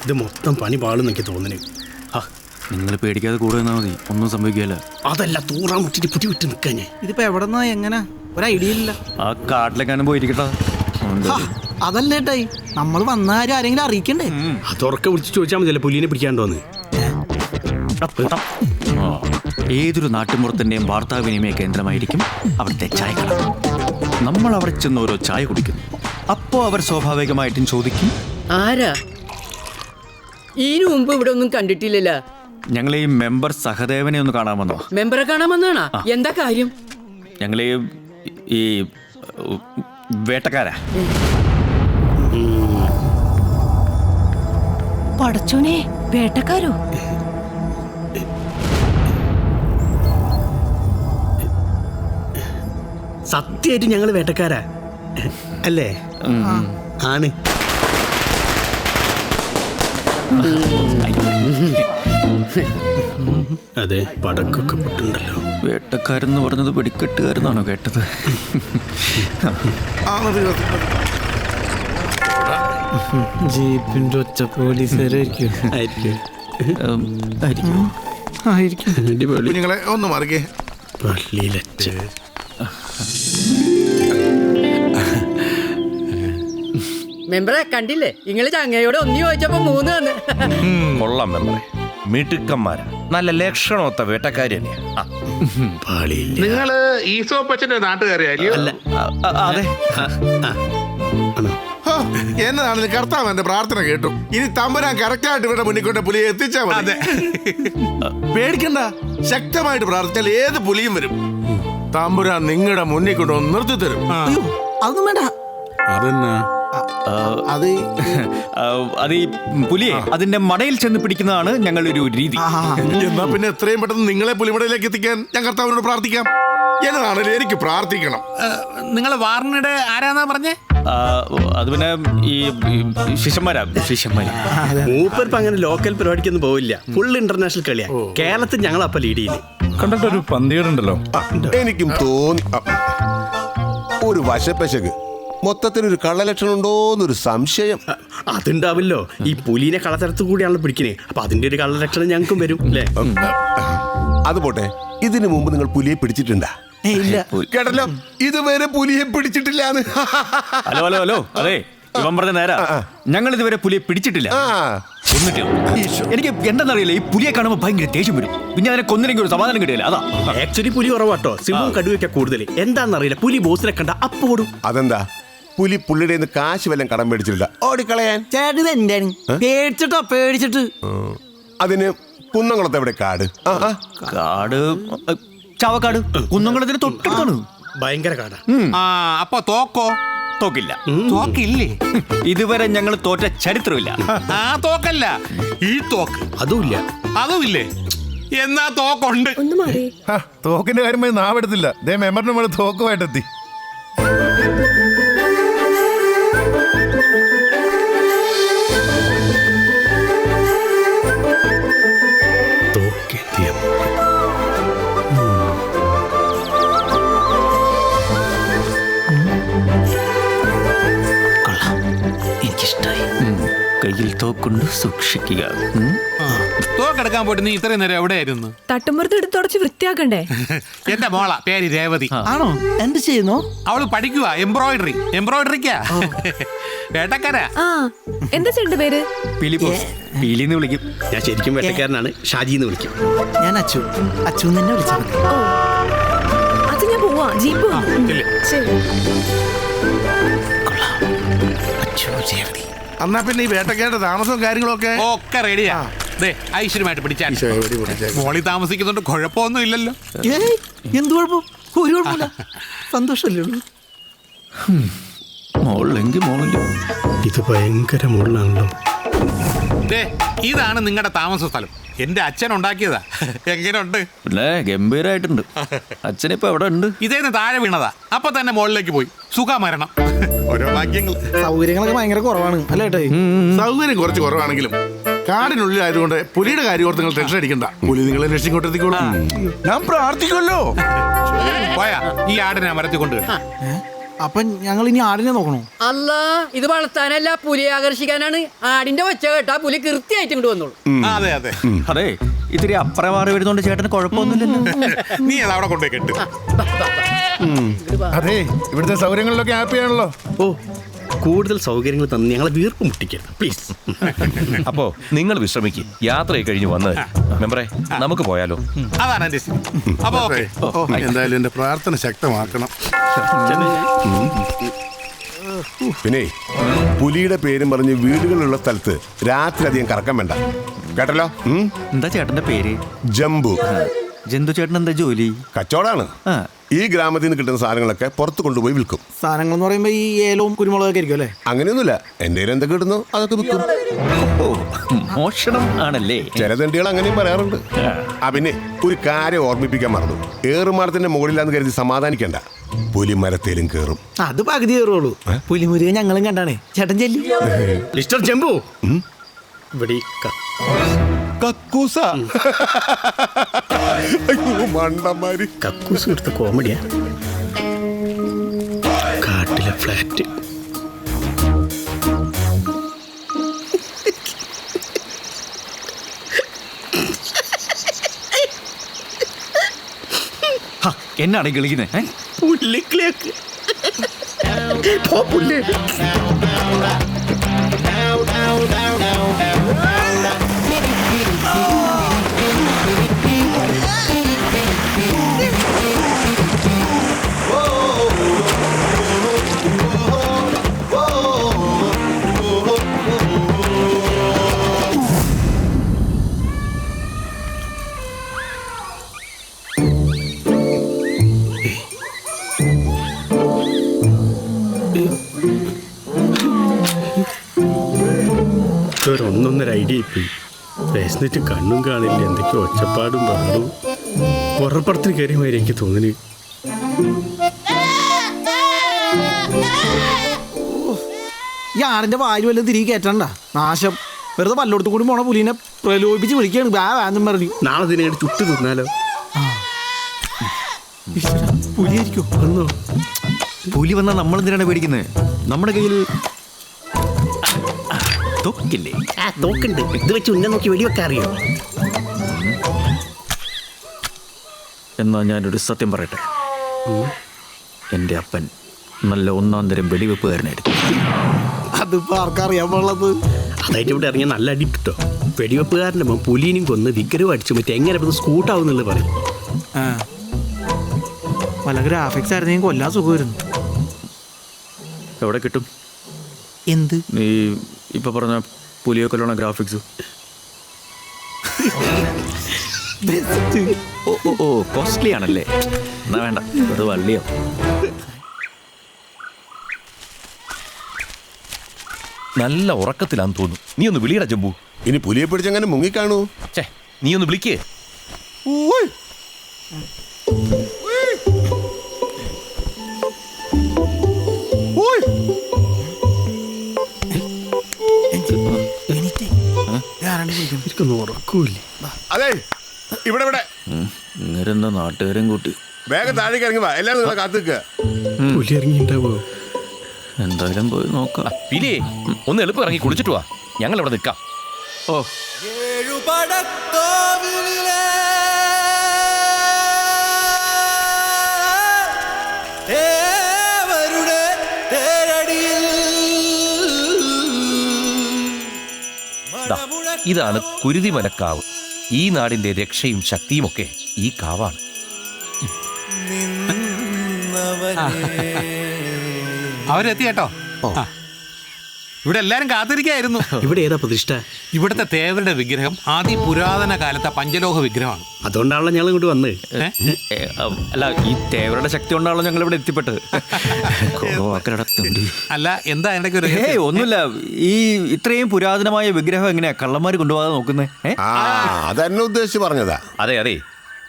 ഇത് മൊത്തം പണി പാളുന്നൊക്കെ തോന്നുന്നു. നിങ്ങൾ പേടിക്കാതെ കൂടെ നിന്നാ മതി, ഒന്നും സംഭവിക്കില്ല. അതല്ല തൂറാ മുട്ടിട്ട് പുടി വിട്ട് നിൽക്കാഞ്ഞേ. ഇതിപ്പോ എവിടെന്നാ എങ്ങനെ ഒരു ഐഡിയ ഇല്ല. ആ കാട്ടിലേക്കാനും പോയിരിക്കട്ടാ. അതല്ലേട്ടായി നമ്മൾ വന്ന കാര്യം ആരെങ്കിലും അറിയിക്കണ്ടേ? അതൊറക്കെ വിളിച്ച് ചോദിച്ചാൽ മതിയല്ലേ പുലിനെ പിടിക്കാണ്ടോന്ന്. ഏതൊരു നാട്ടുമ്പുറത്തിന്റെയും വാർത്താവിനിമയ കേന്ദ്രമായിരിക്കും അവിടുത്തെ ചായക്കട. നമ്മൾ അവിടെ ചെന്ന് ഓരോ ചായ കുടിക്കുന്നു. അപ്പോ അവർ സ്വാഭാവികമായിട്ടും ചോദിക്കും, ആരാ ഇതിനു മുമ്പ് ഇവിടെ ഒന്നും കണ്ടിട്ടില്ലല്ലോ. ഞങ്ങൾ ഈ മെമ്പർ സഹദേവനെ ഒന്ന് കാണാൻ വന്നോ? മെമ്പറെ കാണാൻ വന്നാണോ? എന്താ കാര്യം? ഞങ്ങൾ ഈ വേട്ടക്കാരാ. പടച്ചോനെ, വേട്ടക്കാരോ? സത്യമായിട്ട് ഞങ്ങൾ വേട്ടക്കാരാ അല്ലേ? ആണ്. അതെ, പടക്കൊക്കെ പൊട്ടുണ്ടല്ലോ. വേട്ടക്കാരെന്ന് പറഞ്ഞത് വെടിക്കെട്ടുകാരെന്നാണോ കേട്ടത്? ജീപ്പിന്റെ ഒച്ച പോലീസുകാരായിരിക്കും. നിങ്ങളെ ഒന്ന് മാറിക്കേ. പള്ളിയിലച്ഛ മെമ്പറെ കണ്ടില്ലേ? നിങ്ങള് ചങ്ങയോട് ഒന്ന് ചോദിച്ചപ്പോ 3 വന്ന്. കൊള്ളാം മെമ്പറെ, മിടുക്കന്മാരാ, നല്ല ലക്ഷണമൊത്ത വേട്ടക്കാരി തന്നെയാ. നിങ്ങള് ഈസോപ്പച്ചന്റെ നാട്ടുകാരിയല്ലോ? അതെ. എന്നതാണെങ്കിലും കർത്താവ് എന്റെ പ്രാർത്ഥന കേട്ടു. ഇനി തമ്പുരാൻ കറക്റ്റായിട്ട് ഇവിടെ മുന്നിൽ കൊണ്ട് പുലിയെ എത്തിച്ചാ മതി. പേടിക്കണ്ട, ശക്തമായിട്ട് പ്രാർത്ഥിച്ചാൽ ഏത് പുലിയും വരും. തമ്പുരാൻ നിങ്ങളുടെ മുന്നിൽ കൊണ്ട് നിർത്തി തരും. അതൊന്നും വേണ്ട. അതെന്നാ? അത് ഈ പുലിയെ അതിന്റെ മടയിൽ ചെന്ന് പിടിക്കുന്നതാണ് ഞങ്ങളുടെ ഒരു രീതി. എന്നാ പിന്നെ എത്രയും പെട്ടെന്ന് നിങ്ങളെ പുലിമടയിലേക്ക് എത്തിക്കാൻ ഞാൻ കർത്താവിനോട് പ്രാർത്ഥിക്കാം. എന്നതാണല്ലോ എനിക്ക് പ്രാർത്ഥിക്കണം. നിങ്ങൾ വാർണയുടെ ആരാന്നാ പറഞ്ഞേ? അത് പിന്നെ ഈ ശിഷ്യന്മാരാ. മൂപ്പരിപ്പ അങ്ങനെ ലോക്കൽ പരിപാടിക്കൊന്നും പോവില്ല. ഫുൾ ഇന്റർനാഷണൽ കളിയാ. കേരളത്തിൽ ഞങ്ങൾ അപ്പൊ ലീഡ് ചെയ്യുന്നത്. കണ്ടിട്ടൊരു പന്തികേടുണ്ടല്ലോ. എനിക്കും തോന്നി ഒരു വശപ്പശക്. മൊത്തത്തിലൊരു കള്ളലക്ഷണം ഉണ്ടോന്നൊരു സംശയം. അതുണ്ടാവില്ലോ. ഈ പുലിനെ കളത്തരത്ത് കൂടിയാണല്ലോ പിടിക്കണേ. അപ്പൊ അതിന്റെ ഒരു കള്ളലക്ഷണം ഞങ്ങൾക്കും വരും അല്ലേ? അത് പോട്ടെ, ഇതിനു മുമ്പ് നിങ്ങൾ പുലിയെ പിടിച്ചിട്ടുണ്ടാ? കേട്ടല്ലോ, ഇതുവരെ പുലിയെ പിടിച്ചിട്ടില്ലാന്ന്. ഹലോ അതെ, ഇവൻ പറഞ്ഞ നേരാ. ഞങ്ങൾ ഇതുവരെ പുലിയെ പിടിച്ചിട്ടില്ല. എനിക്ക് എന്താണെന്നറിയില്ല, ഈ പുലിയെ കാണുമ്പോൾ ഭയങ്കര ദേഷ്യം വരും. പിന്നെ അതിനെ കൊന്നില്ലെങ്കിൽ ഒരു സമാധാനം കിട്ടിയില്ല. അതാ ആക്ച്വലി പുലി കുറവാട്ടോ. സിംഹവും കടുവയൊക്കെ കൂടുതൽ. എന്താണെന്നറിയില്ല, പുലി ബോസിനെ കണ്ട അപ്പോടും. അതെന്താ? പുലി പുള്ളിയുടെ കാശ് വല്ലതും കടം മേടിച്ചിട്ടില്ല ഓടിക്കളയാൻ? ചേട്ടത് എന്താണ്? പേടിച്ചിട്ട് അതിന് കുന്നംകുളത്ത് എവിടെ കാട്? കാട് ചാവക്കാട്. കുന്നംകുളത്തിന് തൊട്ടടുത്താണ്. ഭയങ്കര കാടാ. അപ്പൊ തോക്കില്ല. തോക്കില്ലേ? ഇതുവരെ ഞങ്ങൾ തോറ്റ ചരിത്രമില്ല. ആ തോക്കല്ല, ഈ തോക്ക്. അതുമില്ലേ? എന്നാ തോക്കുണ്ട്. തോക്കിന്റെ കാര്യം നാവെടുത്തില്ല. മെമ്പറിന് നമ്മൾ തോക്കുമായിട്ടെത്തി. എനിക്കിഷ്ടായി. കയ്യിൽ തോക്കുണ്ട്, സൂക്ഷിക്കുക. തോക്കെടുക്കാൻ പോയിട്ട് നീ ഇത്രയും നേരം എവിടെയായിരുന്നു? തട്ടുമ്പുറത്ത് എടുത്ത് തുടച്ച് വൃത്തിയാക്കണ്ടേ? എന്റെ മോള പേര് രേവതി. ആണോ? എന്ത് ചെയ്യുന്നു? അവള് പഠിക്കുക എംബ്രോയിഡറിക്കാ. വേട്ടക്കാരാ. എന്താ ചേട്ടന്റെ പേര്? പീലിന്ന് വിളിക്കും. ഞാൻ ശരിക്കും വേട്ടക്കാരനാണ്. ഷാജിന്ന് വിളിക്കും. ഞാൻ അച്ചു തന്നെ വിളിച്ചു. അത് ഞാൻ പോവാ. ജീപ്പ് ശരി. എന്നാ പിന്നെ ഈ വേട്ടക്കാരുടെ താമസവും കാര്യങ്ങളൊക്കെ ഒക്കെ റെഡിയാ. ഐശ്വര്യമായിട്ട് പിടിച്ചാൽ മോളി താമസിക്കുന്നുണ്ട്, കുഴപ്പമൊന്നും ഇല്ലല്ലോ. എന്ത് കുഴപ്പം? ഒരു കുഴപ്പമില്ല, സന്തോഷമല്ലേ ഉള്ളൂ. മോളിലെങ്കിൽ മോളില്. ഇത് ഭയങ്കര മുള്ളാണല്ലോ. ഇതാണ് നിങ്ങളുടെ താമസ സ്ഥലം. എന്റെ അച്ഛൻ ഉണ്ടാക്കിയതാ. എങ്ങനെയുണ്ട്? പിന്നെ ഗംഭീരായിട്ടുണ്ട്. അച്ഛനിപ്പോ എവിടെ ഉണ്ട്? ഇതേന്ന് താഴെ വീണതാ. അപ്പൊ തന്നെ മുകളിലേക്ക് പോയി. സുഖമരണം. ഓരോ ഭാഗ്യങ്ങൾ. സൗകര്യങ്ങളൊക്കെ ഭയങ്കര കുറവാണ് അല്ലേട്ടേ? സൗകര്യം കുറച്ച് കുറവാണെങ്കിലും കാടിനുള്ളിലായതുകൊണ്ട് പുലിയുടെ കാര്യം ഓർത്ത് നിങ്ങൾ ടെൻഷൻ അടിക്കണ്ട. പുലി നിങ്ങളെ രക്ഷിക്കൊണ്ടെത്തിക്കോളൂ. ഞാൻ പ്രാർത്ഥിക്കുമല്ലോ. പോയാ ഈ ആടിനെ മരത്തിൽ കൊണ്ടുവരും. അപ്പൊ ഞങ്ങൾ ഇനി ആടിനെ നോക്കണോ? അല്ല, ഇത് വളർത്താനല്ല, പുലിയെ ആകർഷിക്കാനാണ്. ആടിന്റെ ഒച്ച കേട്ടാ പുലി കൃത്യമായിട്ട് ഇങ്ങോട്ട് വന്നോളൂ. അതെ അതെ. അതെ, ഇത്തിരി അപ്പുറം മാറി വരുന്നോണ്ട് ചേട്ടന് കുഴപ്പമൊന്നുമില്ലല്ലോ. നീ അത് അവിടെ കൊണ്ടുപോയി കെട്ട്. അതെ, ഇവിടുത്തെ സൗകര്യങ്ങളിലൊക്കെ ഹാപ്പി ആണല്ലോ. ഓ, കൂടുതൽ സൗകര്യങ്ങൾ തന്ന് ഞങ്ങളെ വീർപ്പ് മുട്ടിക്കരുത് പ്ലീസ്. അപ്പോ നിങ്ങൾ വിശ്രമിക്കും. യാത്ര കഴിഞ്ഞ് വന്നത് മെമ്പറെ, നമുക്ക് പോയാലോ? അതാണ് എന്റെ സ്ഥിതി. അപ്പൊ ഓക്കെ. എന്തായാലും എന്റെ പ്രാർത്ഥന ശക്തമാക്കണം. പിന്നെ പുലിയുടെ പേരും പറഞ്ഞ് വീടുകളുള്ള സ്ഥലത്ത് രാത്രി അധികം കറക്കം വേണ്ട, കേട്ടല്ലോ? എന്താ ചേട്ടന്റെ പേര്? ജംബു. ജന്തു ചേട്ടൻ എന്താ ജോലി? കച്ചവടാണ്. ആ. ഈ ഗ്രാമത്തിൽ നിന്ന് കിട്ടുന്ന സാധനങ്ങളൊക്കെ പുറത്ത് കൊണ്ടുപോയി വിൽക്കും. സാധനങ്ങൾ എന്ന് പറയുമ്പോ ഈ ഏലവും കുരുമുളകൊക്കെ ആയിരിക്കും അല്ലേ? അങ്ങനെയൊന്നുമില്ല, എന്റെ കയ്യിൽ എന്തൊക്കെ കിട്ടുന്നു അതൊക്കെ വിൽക്കും. ഓ, മോഷണം ആണല്ലേ? ചില തണ്ടികൾ അങ്ങനെയും പറയാറുണ്ട്. പിന്നെ ഒരു കാര്യം ഓർമ്മിപ്പിക്കാൻ മറന്നു. ഏറുമാടത്തിന്റെ മുകളിലാന്ന് കരുതി സമാധാനിക്കണ്ട, പുലി മരത്തേലും കേറും. അത് പകുതി കയറുള്ളൂ. പുലിമുരുകൻ ഞങ്ങളും കണ്ടാണേ. ചേട്ടൻ ചെല്ലി. മിസ്റ്റർ ജംബു, ഇവിടെ ഈ കക്കൂസ. അയ്യോ, മണ്ടന്മാര്. കക്കൂസ് കൊടുത്ത കോമഡിയാ. കാട്ടിലെ ഫ്ലാറ്റ്. എന്നാണ് കളിക്കുന്നത്? പുല്ലിക്കിളിയൊക്കെ പുല്ല്. ഒന്നൊന്നര ഐഡിയ ഇപ്പം വിശന്നിട്ട് കണ്ണും കാണില്ല, എന്തൊക്കെയോ ഒച്ചപ്പാടും ബഹളവും. ഉറപ്പടത്തിന് കയറിയമാതിരി എനിക്ക് തോന്നുന്നു. ഈ ആടിന്റെ വായിൽ വല്ലതും തിരികെ കയറ്റണ്ട. നാശം. വെറുതെ പല്ലോടത്തും കൂടി പോണ പുലിനെ പ്രലോഭിപ്പിച്ച് വിളിക്കുകയാണ്. വാന്നും പറഞ്ഞു. നാളെ ദിനം ചുട്ട് തിന്നാലോ? പുലിയായിരിക്കും. വന്നോ? പുലി വന്നാൽ നമ്മൾ എന്തിനാണ് പേടിക്കുന്നത്? നമ്മുടെ കയ്യിൽ തോക്കില്ലേ? തോക്കുണ്ട്. ഇത് വെച്ച് ഉന്നം നോക്കി വെടിവെക്കാൻ അറിയോ? എന്നാ ഞാനൊരു സത്യം പറയട്ടെ. എൻ്റെ അപ്പൻ നല്ല ഒന്നാം തരം വെടിവെപ്പുകാരനായിരുന്നു. അതിപ്പോ ആർക്കറിയാൻ പാടുള്ളത്? അതായിട്ട് ഇവിടെ ഇറങ്ങിയ നല്ല അടി കിട്ടോ. വെടിവെപ്പുകാരൻ്റെ പുലിനും കൊന്ന് വിഗ്രഹം അടിച്ചു മറ്റേ എങ്ങനെ സ്കൂട്ടാവുന്നുള്ളത് പറയും. പല ഗ്രാഫിക്സ് ആയിരുന്നെങ്കിൽ കൊല്ലാൻ സുഖമായിരുന്നു. എവിടെ കിട്ടും? എന്ത്? നീ ഇപ്പൊ പറഞ്ഞ പുലിയെ കൊല്ലണ ഗ്രാഫിക്സ്? ഓ കോസ്റ്റ്ലി ആണല്ലേ? എന്നാ വേണ്ട, അത് വള്ളിയോ. നല്ല ഉറക്കത്തിലാന്ന് തോന്നുന്നു. നീ ഒന്ന് വിളിയടാ ജംബു. ഇനി പുലിയെ പിടിച്ചങ്ങനെ മുങ്ങിക്കാണൂ. നീ ഒന്ന് വിളിക്കേ. അതെ, ഇവിടെ ഇവിടെ ഇങ്ങനെന്താ നാട്ടുകാരും കൂട്ടി വേഗം താഴേക്ക് ഇറങ്ങി വാ. എല്ലാവരും നിങ്ങളെ കാത്തു നിൽക്കുക. പുലി ഇറങ്ങിണ്ടാവോ? എന്തായാലും പോയി നോക്കാം. പിലേ, ഒന്ന് എളുപ്പം ഇറങ്ങി കുളിച്ചിട്ട് വാ. ഞങ്ങൾ ഇവിടെ നിൽക്കാം. ഓ, ഇതാണ് കുരുതിമലക്കാവ്. ഈ നാടിന്റെ രക്ഷയും ശക്തിയുമൊക്കെ ഈ കാവാണ്. അവരെത്തി കേട്ടോ. ഇവിടെ എല്ലാരും കാത്തിരിക്കായിരുന്നു. ഇവിടെ ഏതാ പ്രതിഷ്ഠ? ഇവിടുത്തെ തേവരുടെ വിഗ്രഹം പുരാതന കാലത്തെ പഞ്ചലോഹ വിഗ്രഹമാണ്. അതുകൊണ്ടാണല്ലോ ഞങ്ങൾ ഇങ്ങോട്ട് വന്നത്. അല്ല, ഈ തേവരുടെ ശക്തി കൊണ്ടാണല്ലോ ഞങ്ങൾ ഇവിടെ എത്തിപ്പെട്ടത്. അല്ല, എന്താ എന്തൊക്കെ? ഒന്നുമില്ല. ഈ ഇത്രയും പുരാതനമായ വിഗ്രഹം എങ്ങനെയാ കള്ളന്മാര് കൊണ്ടുപോകാതെ നോക്കുന്നേ? അതെന്നെ ഉദ്ദേശിച്ച് പറഞ്ഞതാ. അതെ അതെ,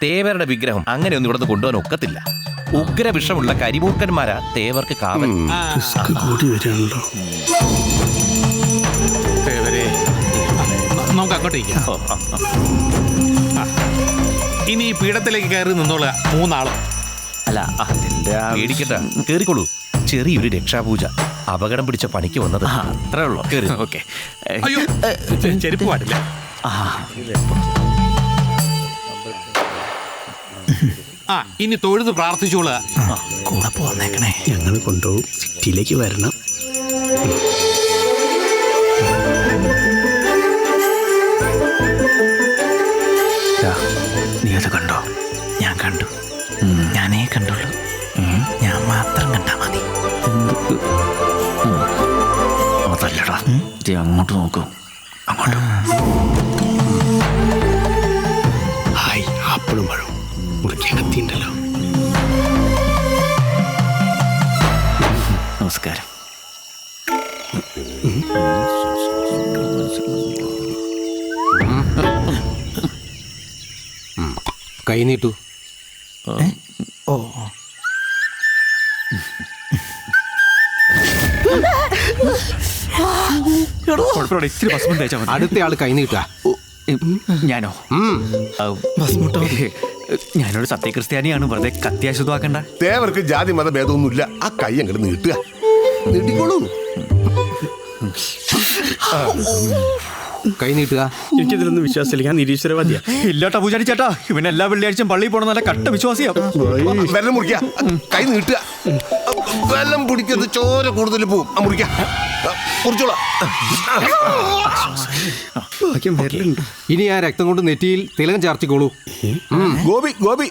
തേവരുടെ വിഗ്രഹം അങ്ങനെയൊന്നും ഇവിടുന്ന് കൊണ്ടുപോകാൻ ഒക്കത്തില്ല. ഉഗ്രവിഷമുള്ള കരിമൂർക്കന്മാരാ തേവർക്ക് കാവൽ. കൂടി വരികയാണല്ലോ. തേവരെ, നമുക്ക് അങ്ങോട്ടേക്കാം. ഇനി ഈ പീഠത്തിലേക്ക് കയറി നിന്നോളുക 3 ആളും. അല്ല അതിന്റെ പേടിക്കണ്ട, കേറിക്കോളൂ. ചെറിയൊരു രക്ഷാപൂജ. അപകടം പിടിച്ച പണിക്ക് വന്നത്. അത്രേ ഉള്ളൂ. ഓക്കെ. അയ്യോ ചെരുപ്പ് പാടില്ല. ആ ഇനി തൊഴുത് പ്രാർത്ഥിച്ചോളുക. കൂടെ പോന്നേക്കണേ. ഞങ്ങൾ കൊണ്ടുപോകും. സിറ്റിയിലേക്ക് വരണം. നീ അത് കണ്ടോ? ഞാൻ കണ്ടു. ഞാനേ കണ്ടുള്ളൂ. ഞാൻ മാത്രം കണ്ടാ മതി. അതല്ലടാ, അങ്ങോട്ട് നോക്കൂ. അങ്ങോട്ട്. ഹായ്, ആപ്പിളും പഴവും മുറിക്കാൻ കത്തിയുണ്ടല്ലോ. നമസ്കാരം. കൈ നീട്ടു. ഓ ഇച്ചിരി ഭസ്മം തേച്ചാ മതി. അടുത്ത ആള് കൈ നീട്ടാ. ഞാനോ? ഞാനൊരു സത്യക്രിസ്ത്യാനിയാണ്. വെറുതെ കത്യാശുദ്ധമാക്കണ്ട. തേവർക്ക് ജാതി മത ഭേദമൊന്നുമില്ല. ആ കൈ അങ്ങോട്ട് നീട്ടുക. നീട്ടിക്കോളൂ. കൈ നീട്ടുക. എനിക്കിതിലൊന്നും വിശ്വാസമില്ല. ഞാൻ നിരീശ്വരവാദിയാ. ഇല്ലാട്ടാ പൂജാരി ചേട്ടാ, ഇവൻ എല്ലാ വെള്ളിയാഴ്ചയും പള്ളിയിൽ പോകണം നല്ല കട്ട വിശ്വാസിയാ. വെള്ളം മുറിക്കുക. കൈ നീട്ടുക. വെള്ളം പിടിക്കരുത്, ചോര കൂടുതൽ പോവും. മുറിക്കുക. മുറിച്ചോളാം. ഇനി ആ രക്തം കൊണ്ട് നെറ്റിയിൽ തിലകം ചാർത്തിക്കോളൂ. ഗോപി ഗോപി.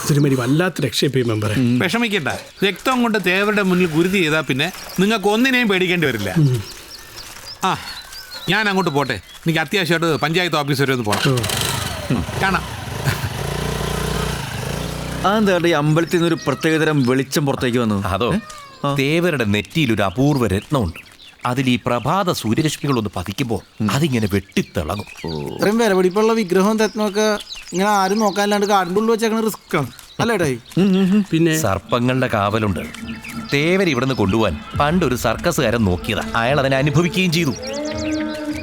തിരുമേനി വല്ലാത്ത രക്ഷയിപ്പോയി മെമ്പറെ. വിഷമിക്കണ്ട. രക്തം കൊണ്ട് തേവരുടെ മുന്നിൽ ഗുരുതി ചെയ്താൽ പിന്നെ നിങ്ങൾക്ക് ഒന്നിനെയും പേടിക്കേണ്ടി വരില്ല. ആ ഞാൻ അങ്ങോട്ട് പോട്ടെ. എനിക്ക് അത്യാവശ്യമായിട്ട് പഞ്ചായത്ത് ഓഫീസ് വരെ ഒന്ന് പോകണം. കാണാം. അതെന്താ ഈ അമ്പലത്തിൽ നിന്നൊരു പ്രത്യേകതരം വെളിച്ചം പുറത്തേക്ക് വന്നു? അതോ, തേവരുടെ നെറ്റിയിൽ ഒരു അപൂർവ രത്നമുണ്ട്. അതിൽ ഈ പ്രഭാത സൂര്യരശ്മികളൊന്ന് പതിക്കുമ്പോൾ അതിങ്ങനെ വെട്ടിത്തിളങ്ങും. ഇത്രയും വിലപിടിപ്പുള്ള വിഗ്രഹവും രത്നമൊക്കെ ഇങ്ങനെ ആരും നോക്കാനില്ലാണ്ട് കാടിൻ്റെ ഉള്ളിൽ വെച്ചേക്കണ റിസ്ക് ആണ് അല്ലേടായി? പിന്നെ സർപ്പങ്ങളുടെ കാവലുണ്ട്. തേവർ ഇവിടുന്ന് കൊണ്ടുപോകാൻ പണ്ടൊരു സർക്കസുകാരൻ നോക്കിയതാ. അയാൾ അതിനെ അനുഭവിക്കുകയും ചെയ്തു.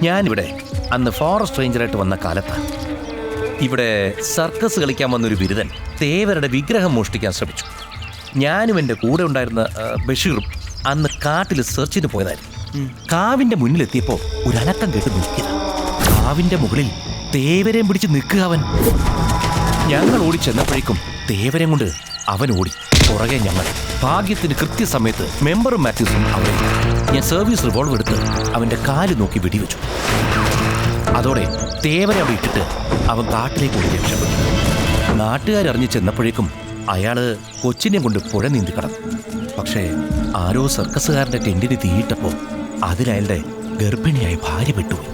ഞാനിവിടെ അന്ന് ഫോറസ്റ്റ് റേഞ്ചറായിട്ട് വന്ന കാലത്താണ് ഇവിടെ സർക്കസ് കളിക്കാൻ വന്നൊരു ബിരുദൻ തേവരുടെ വിഗ്രഹം മോഷ്ടിക്കാൻ ശ്രമിച്ചു. ഞാനും എൻ്റെ കൂടെ ഉണ്ടായിരുന്ന ബഷീറും അന്ന് കാട്ടിൽ സെർച്ചിന് പോയതായിരുന്നു. കാവിന്റെ മുന്നിലെത്തിയപ്പോൾ ഒരു അനക്കം കേട്ട് നിൽക്കുക. കാവിന്റെ മുകളിൽ തേവരെയും പിടിച്ച് നിൽക്കുക അവൻ. ഞങ്ങൾ ഓടി ചെന്നപ്പോഴേക്കും തേവരം കൊണ്ട് അവൻ ഓടി. പുറകെ ഞങ്ങൾ. ഭാഗ്യത്തിന് കൃത്യസമയത്ത് മെമ്പറും മാത്യൂസും അവിടെ. ഞാൻ സർവീസ് റിവോൾവ് എടുത്ത് അവന്റെ കാല് നോക്കി വെടിവെച്ചു. അതോടെ തേവരെ അവിടെ ഇട്ടിട്ട് അവൻ കാട്ടിലേക്ക് ഓടി രക്ഷപ്പെട്ടു. നാട്ടുകാരറിഞ്ഞ് ചെന്നപ്പോഴേക്കും അയാള് കൊച്ചിനെ കൊണ്ട് പുഴ നീന്തി കടന്നു. പക്ഷേ ആരോ സർക്കസുകാരൻ്റെ ടെന്റിന് തീയിട്ടപ്പോൾ അതിലയാളുടെ ഗർഭിണിയായി ഭാര്യ പെട്ടുപോയി.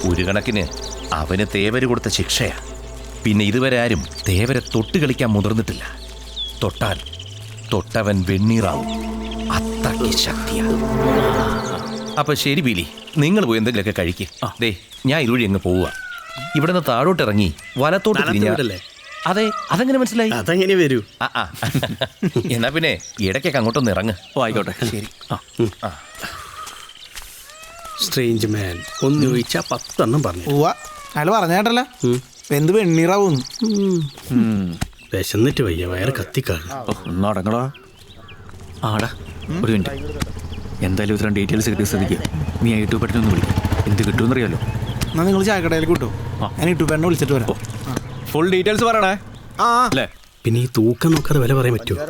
ഒരു കണക്കിന് അവന് തേവര് കൊടുത്ത ശിക്ഷയാ. പിന്നെ ഇതുവരെ ആരും തേവരെ തൊട്ട് കളിക്കാൻ മുതിർന്നിട്ടില്ല. തൊട്ടവൻ വെണ്ണീറാവും. അത്രയ്ക്ക് ശക്തിയാ. അപ്പൊ ശരി ബീലി, നിങ്ങൾ പോയി എന്തെങ്കിലുമൊക്കെ കഴിക്കേ. ദേ ഞാൻ ഇതുവഴി അങ്ങ് പോവുക. ഇവിടെ നിന്ന് താഴോട്ടിറങ്ങി വലത്തോട്ട് തിരിഞ്ഞാലേ. അതെ, അതെങ്ങനെ മനസ്സിലായി? അതെങ്ങനെ വരൂ? എന്നാ പിന്നെ ഇടയ്ക്കൊക്കെ അങ്ങോട്ടൊന്ന് ഇറങ്ങ്. ആയിക്കോട്ടെ. ശരി. സ്ട്രേഞ്ച് മാൻ ഒന്ന് ചോദിച്ചാ 10 എണ്ണം പറഞ്ഞു. അയാൾ പറഞ്ഞേട്ടല്ല എന്ത് വെണ്ണീറാവൂന്ന്. വിശന്നിട്ട് വയ്യ, വയറ് കത്തിക്കാണ്. ഒന്നടങ്ങടാ. ആടാ ഒരു മിനിറ്റ്. എന്തായാലും ഇത്രയും ഡീറ്റെയിൽസ് കിട്ടിയ സ്ഥിതിക്ക് നീ യൂട്യൂബ് പെട്ടെന്ന് വിളിക്കും. എന്ത് കിട്ടുമെന്നറിയാലോ? എന്നാൽ നിങ്ങൾ ചായക്കടയിലേക്ക് കിട്ടും. ഞാൻ യൂട്യൂബ് പെണ്ണെ വിളിച്ചിട്ട് വരാം. ഫുൾ ഡീറ്റെയിൽസ് പറയണേ. അല്ലേ? പിന്നെ ഈ തൂക്കം നോക്കാതെ വില പറയാൻ പറ്റുമോ?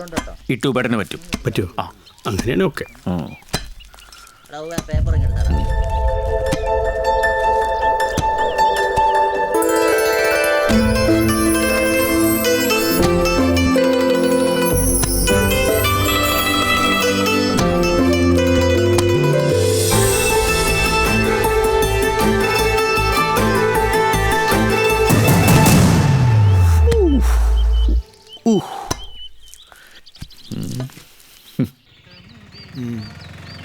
യൂട്യൂബ് പെട്ടെന്ന് പറ്റുമോ? അങ്ങനെയാണ്. ഓക്കെ.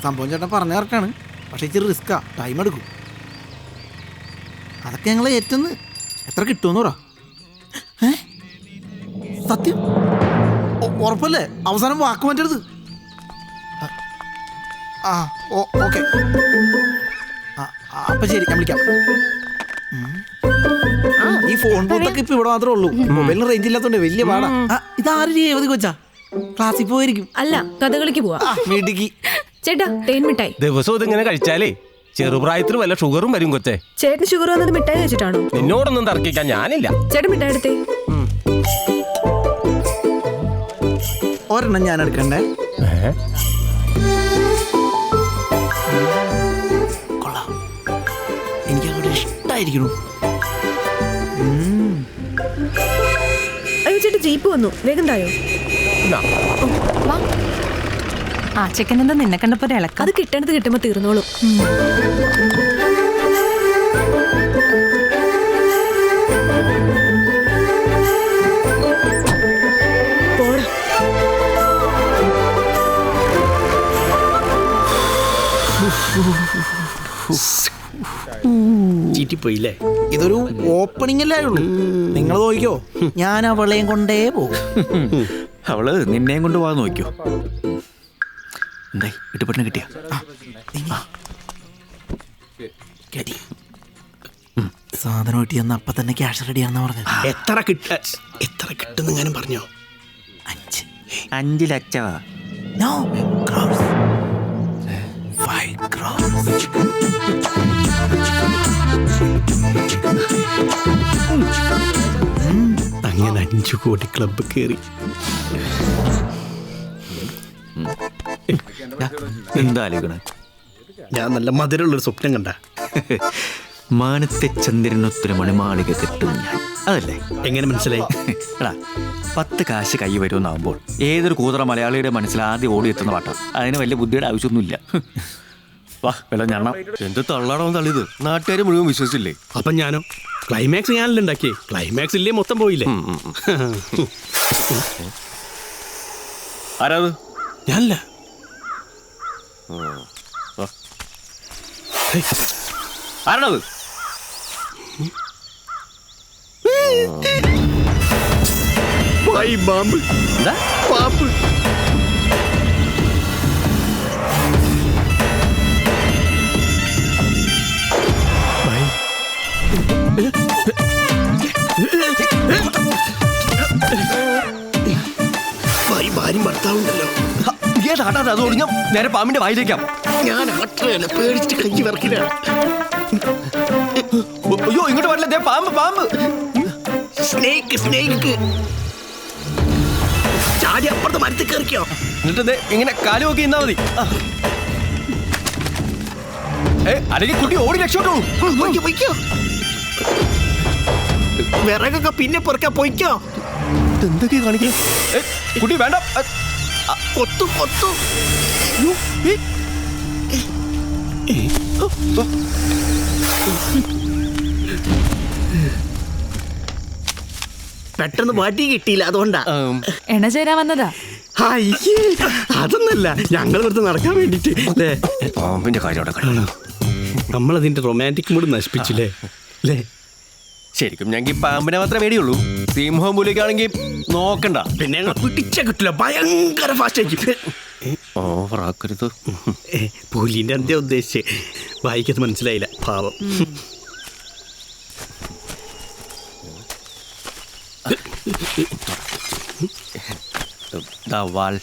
സംഭവം ചേട്ടൻ പറഞ്ഞ കറക്റ്റാണ്, പക്ഷേ ഇച്ചിരി റിസ്ക്കാ, ടൈം എടുക്കും. അതൊക്കെ ഞങ്ങൾ ഏറ്റുന്ന്. എത്ര കിട്ടുമെന്ന് പറ. സത്യം ഉറപ്പല്ലേ? അവസാനം വാക്ക് മാറ്റരുത്. ഓക്കെ, അപ്പം ശരി, ഞാൻ വിളിക്കാം. ഈ ഫോൺ ബൂത്തൊക്കെ ഇപ്പൊ ഇവിടെ മാത്രമേ ഉള്ളൂ. മൊബൈലിന് റേഞ്ച് ഇല്ലാത്തോണ്ട് വലിയ പാടാ. ഇതാരും രേവതി കൊച്ചാ, ക്ലാസ്സിൽ പോയിരിക്കും. അല്ല, കഥകളിക്ക് പോവാ. വീട്ടിക്ക് ചേട്ടാ, തേൻ മിഠായി. ദിവസവും ഇതിങ്ങനെ കഴിച്ചാലേ ചെറുപ്രായത്തിൽ വല്ല ഷുഗറും വരും കൊച്ചേ. ചേട്ടന് ഷുഗർ വന്നത് മിഠായി വെച്ചിട്ടാണോ? നിന്നോടൊന്നും തർക്കിക്കാൻ ഞാനില്ല. ചേട്ടൻ മിഠായി എടുത്തേ. ഒരെണ്ണം ഞാൻ എടുക്കണ്ടേ? കൊള്ളാം, എനിക്കങ്ങോട്ട് ഇഷ്ടായിരിക്കണു. അയ്യോ ചേട്ടാ, ജീപ്പ് വന്നു, വേഗം തായോ. ആ ചെക്കൻ എന്താ നിന്നെ കണ്ടപ്പോ ഇളക്കം? അത് കിട്ടേണ്ടത് കിട്ടുമ്പോ തീർന്നോളൂ. ചീറ്റിപ്പോയില്ലേ? ഇതൊരു ഓപ്പണിംഗ് അല്ലേ ഉള്ളൂ. നിങ്ങൾ നോക്കിക്കോ, ഞാൻ അവളെയും കൊണ്ടേ പോകും. അവള് നിന്നെയും കൊണ്ട് പോകാൻ നോക്കിയോ? എന്തായി ഇട്ടുപെട്ടെന്ന് കിട്ടിയ? സാധനം കിട്ടി എന്ന് അപ്പൊ തന്നെ ക്യാഷ് റെഡിയാണെന്ന് പറഞ്ഞത്. എത്ര കിട്ടുന്നെങ്ങാനും പറഞ്ഞോ? 5 ലക്ഷം. No, crores. 5 crores. അങ്ങനെ 5 കോടി ക്ലബ്ബ് കയറി. എന്താ ആലോചിക്കണേ? ഞാൻ നല്ല മധുരമുള്ളൊരു സ്വപ്നം കണ്ട. മാനത്തെ ചന്ദ്രനൊത്തൊരു മണിമാളിക കെട്ടും ഞാൻ. അതല്ലേ? എങ്ങനെ മനസ്സിലായി? എടാ, 10 കാശ് കൈ വരുമെന്നാകുമ്പോൾ ഏതൊരു കൂതറ മലയാളിയുടെ മനസ്സിൽ ആദ്യം ഓടി എത്തുന്ന പാട്ടാണ്. അതിന് വലിയ ബുദ്ധിയുടെ ആവശ്യമൊന്നുമില്ല. വാ, വെള്ളം ഞണ്ണ. എന്ത് തള്ളാണോ തള്ളിയത്? നാട്ടുകാർ മുഴുവൻ വിശ്വസിച്ചില്ലേ? അപ്പം ഞാനോ? ക്ലൈമാക്സ് ഞാനല്ലേ ഉണ്ടാക്കിയേ. ക്ലൈമാക്സ് ഇല്ലേ മൊത്തം പോയില്ലേ? ആരാത്? ഞാനല്ല. ആരാണത്? ബാമ്പ്. പാമ്പ്. ഭാര്യ ഭർത്താവുണ്ടല്ലോ. അത് ഓടിഞ്ഞ നേരെ പാമ്പിന്റെ വായിലേക്കാം. ഞാൻ ആട്ടല്ല, പേടിച്ചിട്ട് കൈ വിറക്കില്ല. അയ്യോ, ഇങ്ങോട്ട് വരില്ല. പാമ്പ് പാമ്പ്. സ്നേക്ക് ചാടി അപ്പുറത്ത് മരത്തിൽ കയറിക്കോ. എന്നിട്ട് ഇങ്ങനെ കാല് നോക്കി നിന്നാ മതി. അല്ലെങ്കിൽ കുട്ടി ഓടി രക്ഷോട്ടോളൂ. പൊയ്ക്കോ. വിറകൊക്കെ പിന്നെ പൊറക്കാ. പൊയ്ക്കോ. എന്തൊക്കെയാ കാണിക്കേ? കുട്ടി വേണ്ട. കൊത്തു. പെട്ടെന്ന് വടി കിട്ടിയില്ല, അതുകൊണ്ടാ. എണ്ണ ചേരാൻ വന്നതാ. അതൊന്നല്ല, ഞങ്ങൾ വെറുതെ നടക്കാൻ വേണ്ടിട്ട്. പാമ്പിന്റെ കാര്യം നമ്മളതിന്റെ റൊമാൻറ്റിക് മൂഡ് നശിപ്പിച്ചില്ലേ അല്ലേ? ശരിക്കും ഞങ്ങൾക്ക് പാമ്പിനെ മാത്രമേ പേടിയുള്ളൂ. സിംഹം പുലിക്കാണെങ്കിൽ നോക്കണ്ട. പിന്നെ ഞങ്ങൾ പിടിച്ച കിട്ടില്ല, ഭയങ്കര ഫാസ്റ്റ് ആയിരിക്കും. ഓവറാക്കരുത്. പുലിന്റെ എന്താ ഉദ്ദേശിച്ച് വായിക്കത് മനസ്സിലായില്ല, പാവം. വാൾ.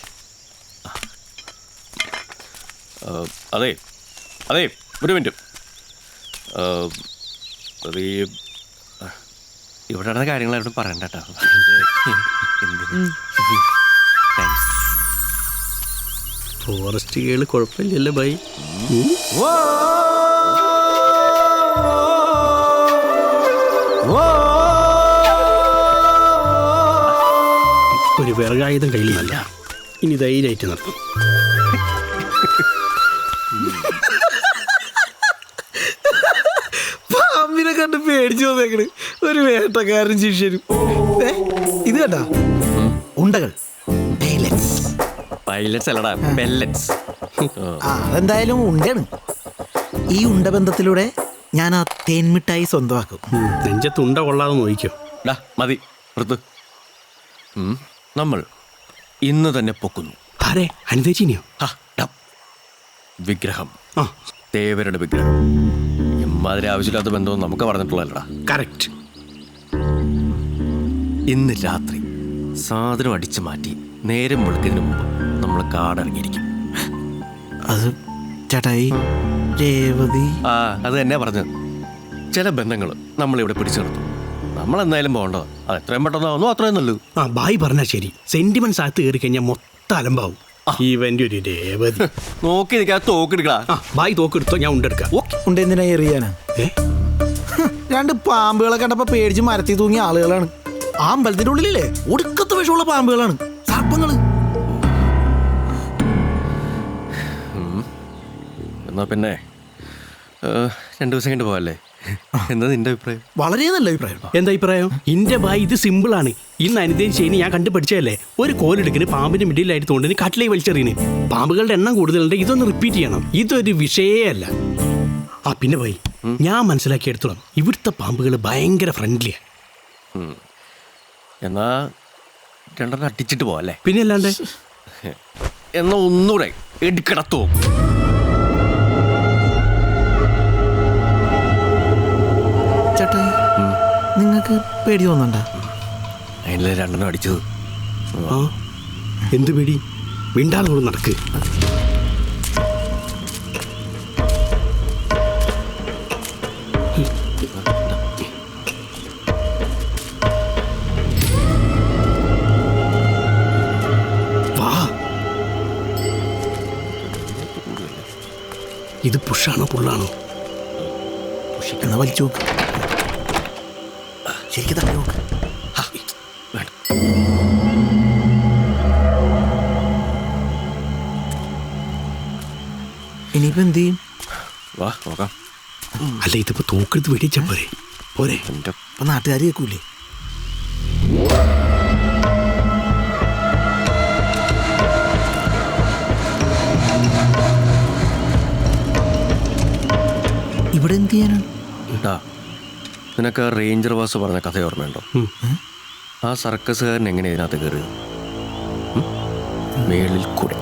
അതെ ഒരു മിനിറ്റ്. ഇവിടെ നടന്ന കാര്യങ്ങളായിട്ട് പറയണ്ട കേട്ടോ. ഫോറസ്റ്റ് കേള് കുഴപ്പമില്ലല്ലോ ബൈ. ഒരു വിറകായുധം കയ്യിൽ നല്ല. ഇനി ധൈര്യമായിട്ട് നടത്തും. പാമ്പിനെ കണ്ട് പേടിച്ചു വന്നേക്കണ് ഒരു വേട്ടക്കാരൻ ശിഷ്യനും. ഇത് കേട്ടാ, ഉണ്ടകൾ. പൈലറ്റ്സ് അല്ലടാ, പെല്ലറ്റ്സ്. അതെന്തായാലും ഉണ്ടയാണ്. ഈ ഉണ്ടബന്ധത്തിലൂടെ ഞാൻ ആ തേൻമിഠായി സ്വന്തമാക്കും. നെഞ്ചത്ത് ഉണ്ട കൊള്ളാതെ നോക്കിക്കോ. മതി വൃത്ത്. നമ്മൾ ഇന്ന് തന്നെ പൊക്കുന്നു. ആരെ? അനിതേച്ചിനെയോ? വിഗ്രഹം, തേവരുടെ വിഗ്രഹം. ഇമ്മാതിരി ആവശ്യമില്ലാത്ത ബന്ധവും നമുക്ക് പറഞ്ഞിട്ടുള്ളതല്ലടാ. കറക്റ്റ്. ഇന്ന് രാത്രി സാധനം അടിച്ചു മാറ്റി നേരം വെളുക്കുന്നതിന് മുമ്പ് നമ്മൾ കാടിറങ്ങിയിരിക്കും. അത് ചേട്ടായി രേവതി. അത് തന്നെ പറഞ്ഞത്. ചില ബന്ധങ്ങൾ നമ്മളിവിടെ പിടിച്ചു നിർത്തും. നമ്മളെന്തായാലും പോകേണ്ടത് അത് എത്രയും പെട്ടെന്നാവുന്നു അത്രയും നല്ലത്. ബായി പറഞ്ഞാൽ ശരി. സെന്റിമെന്റ്സ് അകത്ത് കയറി കഴിഞ്ഞാൽ മൊത്തം അലമ്പാവും. ഇവന്റെ ഒരു രേവതി. നോക്കി നിൽക്കാ, തോക്കെടുക്കടാ. ബായി തോക്കെടുത്തോ, ഞാൻ ഉണ്ടെടുക്കാം. ഉണ്ടെന്തിനാ എറിയാനാ? 2 പാമ്പുകളെ കണ്ടപ്പോ പേടിച്ച് മരത്തിൽ തൂങ്ങിയ ആളുകളാണ്. ആ അമ്പലത്തിന്റെ ഉള്ളിലേ ഒടുക്കത്ത് വിഷമുള്ള പാമ്പുകളാണ്, സർപ്പങ്ങള്. എന്നാ പിന്നെ 2 ദിവസം കഴിഞ്ഞ് പോവല്ലേ? എന്താ നിന്റെ അഭിപ്രായം? വളരെ നല്ല അഭിപ്രായം. എന്താ അഭിപ്രായം? ഇന്റെ ബായി ഇത് സിമ്പിൾ ആണ്. ഇന്ന് അനിതേച്ചി ചെയ്യുന്ന ഞാൻ കണ്ടുപഠിച്ചതല്ലേ. ഒരു കോലെടുക്കിന് പാമ്പിന്റെ മിഡിലായിട്ട് തോണ്ടിന് കട്ടിലേ വലിച്ചെറിയന്. പാമ്പുകളുടെ എണ്ണം കൂടുതലുണ്ട്. ഇതൊന്ന് റിപ്പീറ്റ് ചെയ്യണം. ഇതൊരു വിഷയേ അല്ല. പിന്നെ ബായി, ഞാൻ മനസ്സിലാക്കിയെടുത്തോളാം, ഇവിടുത്തെ പാമ്പുകൾ ഭയങ്കര ഫ്രണ്ട്ലിയാ. എന്നാ 2 അടിച്ചിട്ട് പോവല്ലേ? പിന്നെ അല്ലാണ്ട്. എന്നാ ഒന്നുകൂടെ എടുക്കടത്തോ. ചേട്ടാ, നിങ്ങൾക്ക് പേടി തോന്നണ്ട? അതിലെ 2 അടിച്ചത്. എന്ത് പേടി? മിണ്ടാളോട് നടക്ക്. ഇത് പുഷാണോ പുള്ളാണോ? എന്നാ വലിച്ചു നോക്ക്. ശരിക്കും തട്ടി നോക്ക്. ഇനിയിപ്പോ എന്ത് ചെയ്യും? വാ നോക്കാം. അല്ല, ഇതിപ്പോ തോക്കെടുത്ത് വെടിച്ചാ പോരെ? പോരെ? അപ്പൊ നാട്ടുകാർ കേൾക്കൂലേ? ഇവിടെ എന്ത് ചെയ്യാനാണ്? നിനക്ക് റേഞ്ചർ വാസ് പറഞ്ഞ കഥ ഓർമ്മയുണ്ടോ? ആ സർക്കസുകാരൻ എങ്ങനെ ഇതിനകത്ത് കയറിയത്? മേളിൽ കൂടെ.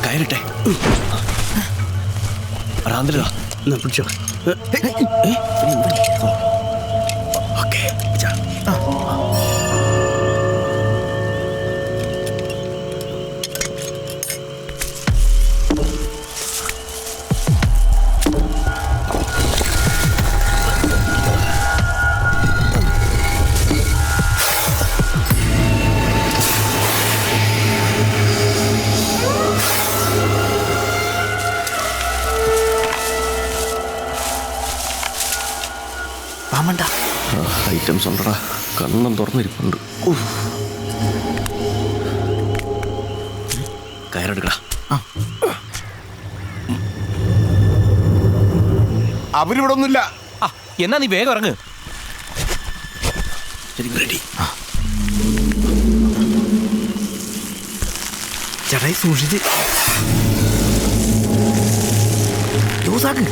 കയറിട്ടെ. റാന്തലാ പിടിച്ചോ. ഓക്കെ. ഐറ്റംസ് ഉണ്ടടാ. കണ്ണം തുറന്നിരിപ്പുണ്ട്. കയറെടുക്കടാ. അവരിവിടെ ഒന്നുമില്ല. എന്നാ നീ വേഗം ഇറങ്ങ്. റെഡി. ചേട്ടായി സൂക്ഷിച്ച് ലൂസാക്ക്.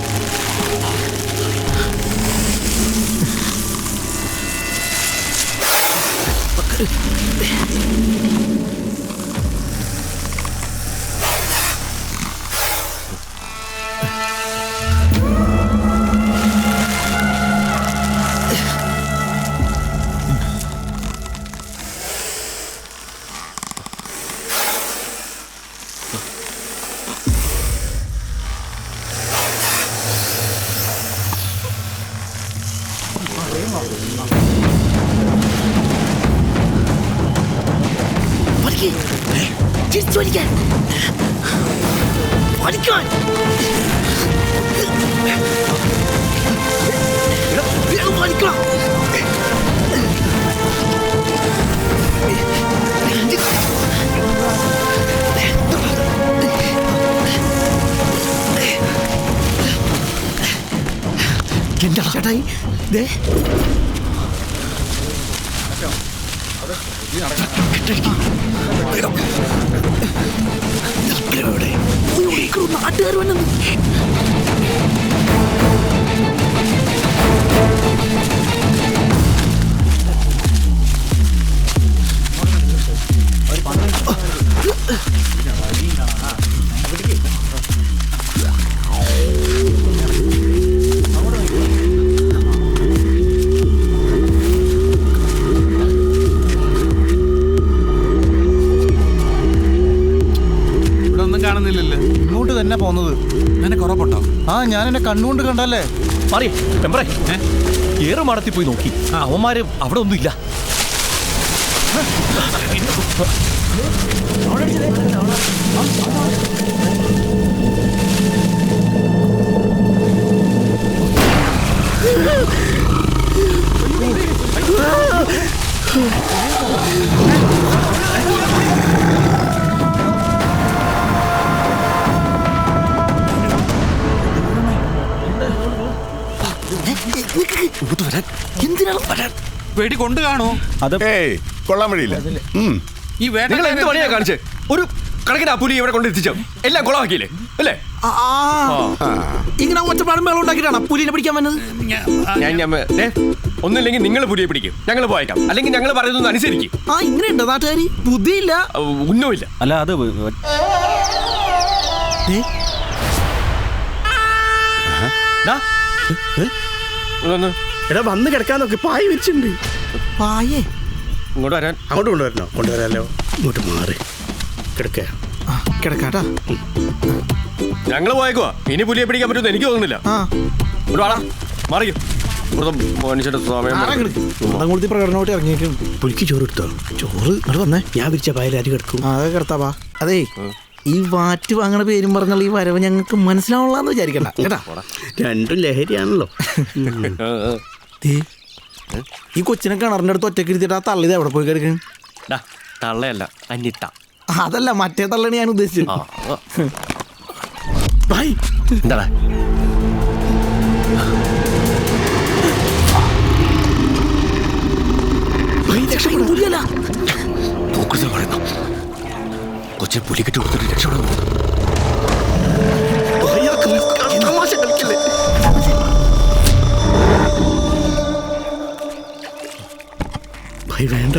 എന്താ ചേട്ടായി ദേ നാട്ടുകാർ വന്നു. കാണുന്നില്ലല്ലോ. ഇങ്ങോട്ട് തന്നെ പോന്നത്. നിനക്ക് ഉറപ്പുണ്ടോ? ആ, ഞാൻ എന്നെ കണ്ണുകൊണ്ട് കണ്ടല്ലേ. ഏറുമാടത്തിൽ പോയി നോക്കി, അവന്മാര് അവിടെ ഒന്നും ഇല്ല. എന്തിനാണ് വരാൻ? വെടി കൊണ്ട് കാണോ? ഏയ് കൊള്ളാൻ വഴിയില്ല. ഈ നിങ്ങൾ എന്ത് പണിയാ കാണിച്ചേ? ഒരു കണക്കിന് ആ പുലി ഇവിടെ കൊണ്ടെത്തിച്ചോ, എല്ലാം കുളമാക്കിയില്ലേ അല്ലേ? ഇങ്ങനെ ഒറ്റപ്പാടും മേളം ഉണ്ടാക്കിയിട്ടാണ് പുലിനെ പിടിക്കാൻ വന്നത്. ഒന്നില്ലെങ്കിൽ നിങ്ങൾ പുലിയെ പിടിക്കും, ഞങ്ങൾ പോയേക്കാം. അല്ലെങ്കിൽ ഞങ്ങൾ പറയുന്നത് അനുസരിക്കും. ഇങ്ങനെയുണ്ടോ നാട്ടുകാരി? ബുദ്ധിയില്ല, ഒന്നുമില്ല. അല്ല അത് എടാ വന്ന് കിടക്കാൻ നോക്കി, പായ വിരിച്ചിട്ടുണ്ട്. പായേ ഇങ്ങോട്ട് വരാൻ. അങ്ങോട്ട് കൊണ്ടുവരണോ? കൊണ്ടുവരാലോ. ഇങ്ങോട്ട് മാറി കിടക്കാട്ടാ. ഞങ്ങൾ പോയേക്കുവാ. ഇനി പുലിയെ പിടിക്കാൻ പറ്റുമെന്ന് എനിക്ക് തോന്നുന്നില്ല. മാറിക്കും. മനുഷ്യരുടെ സമയം അങ്ങോട്ട് പ്രകടനമായിട്ട് ഇറങ്ങിയിരിക്കും. പുലിക്ക് ചോറ് എടുത്തോ? ചോറ് ഇങ്ങോട്ട് വന്നേ. ഞാൻ വിരിച്ച പായൽ അരി കിടക്കും. അതെ കിടത്താവാ. അതേ, ഈ വാറ്റ് വാങ്ങണ പേരും പറഞ്ഞുള്ള ഈ വരവ് ഞങ്ങൾക്ക് മനസ്സിലാവണമെന്ന് വിചാരിക്കണ്ട കേട്ടാ. രണ്ടും ലഹരിയാണല്ലോ. ഈ കൊച്ചിനെ കിണറിന്റെ അടുത്ത് ഒറ്റക്ക് ഇരുത്തിട്ട് ആ തള്ളിത് എവിടെ പോയി കിടക്കും? തള്ളയല്ല, അന്നിട്ട. അതല്ല, മറ്റേ തള്ളയാണ് ഞാൻ ഉദ്ദേശിച്ചത്. എന്താ കൊച്ചിനെ പുലിക്കെട്ട് കൊടുത്തിട്ട് രക്ഷപ്പെടാൻ വേണ്ട.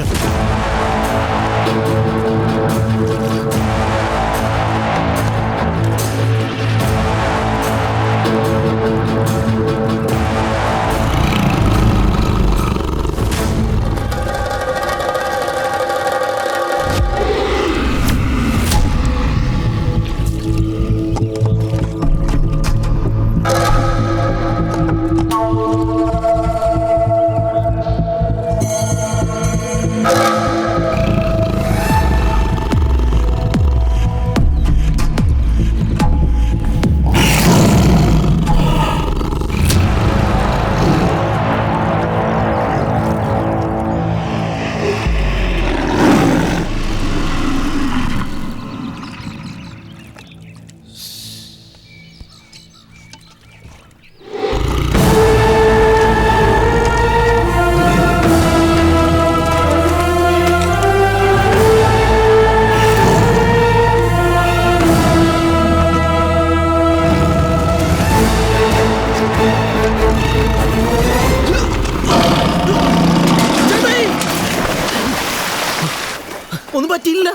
ഒന്നും പറ്റിയില്ല.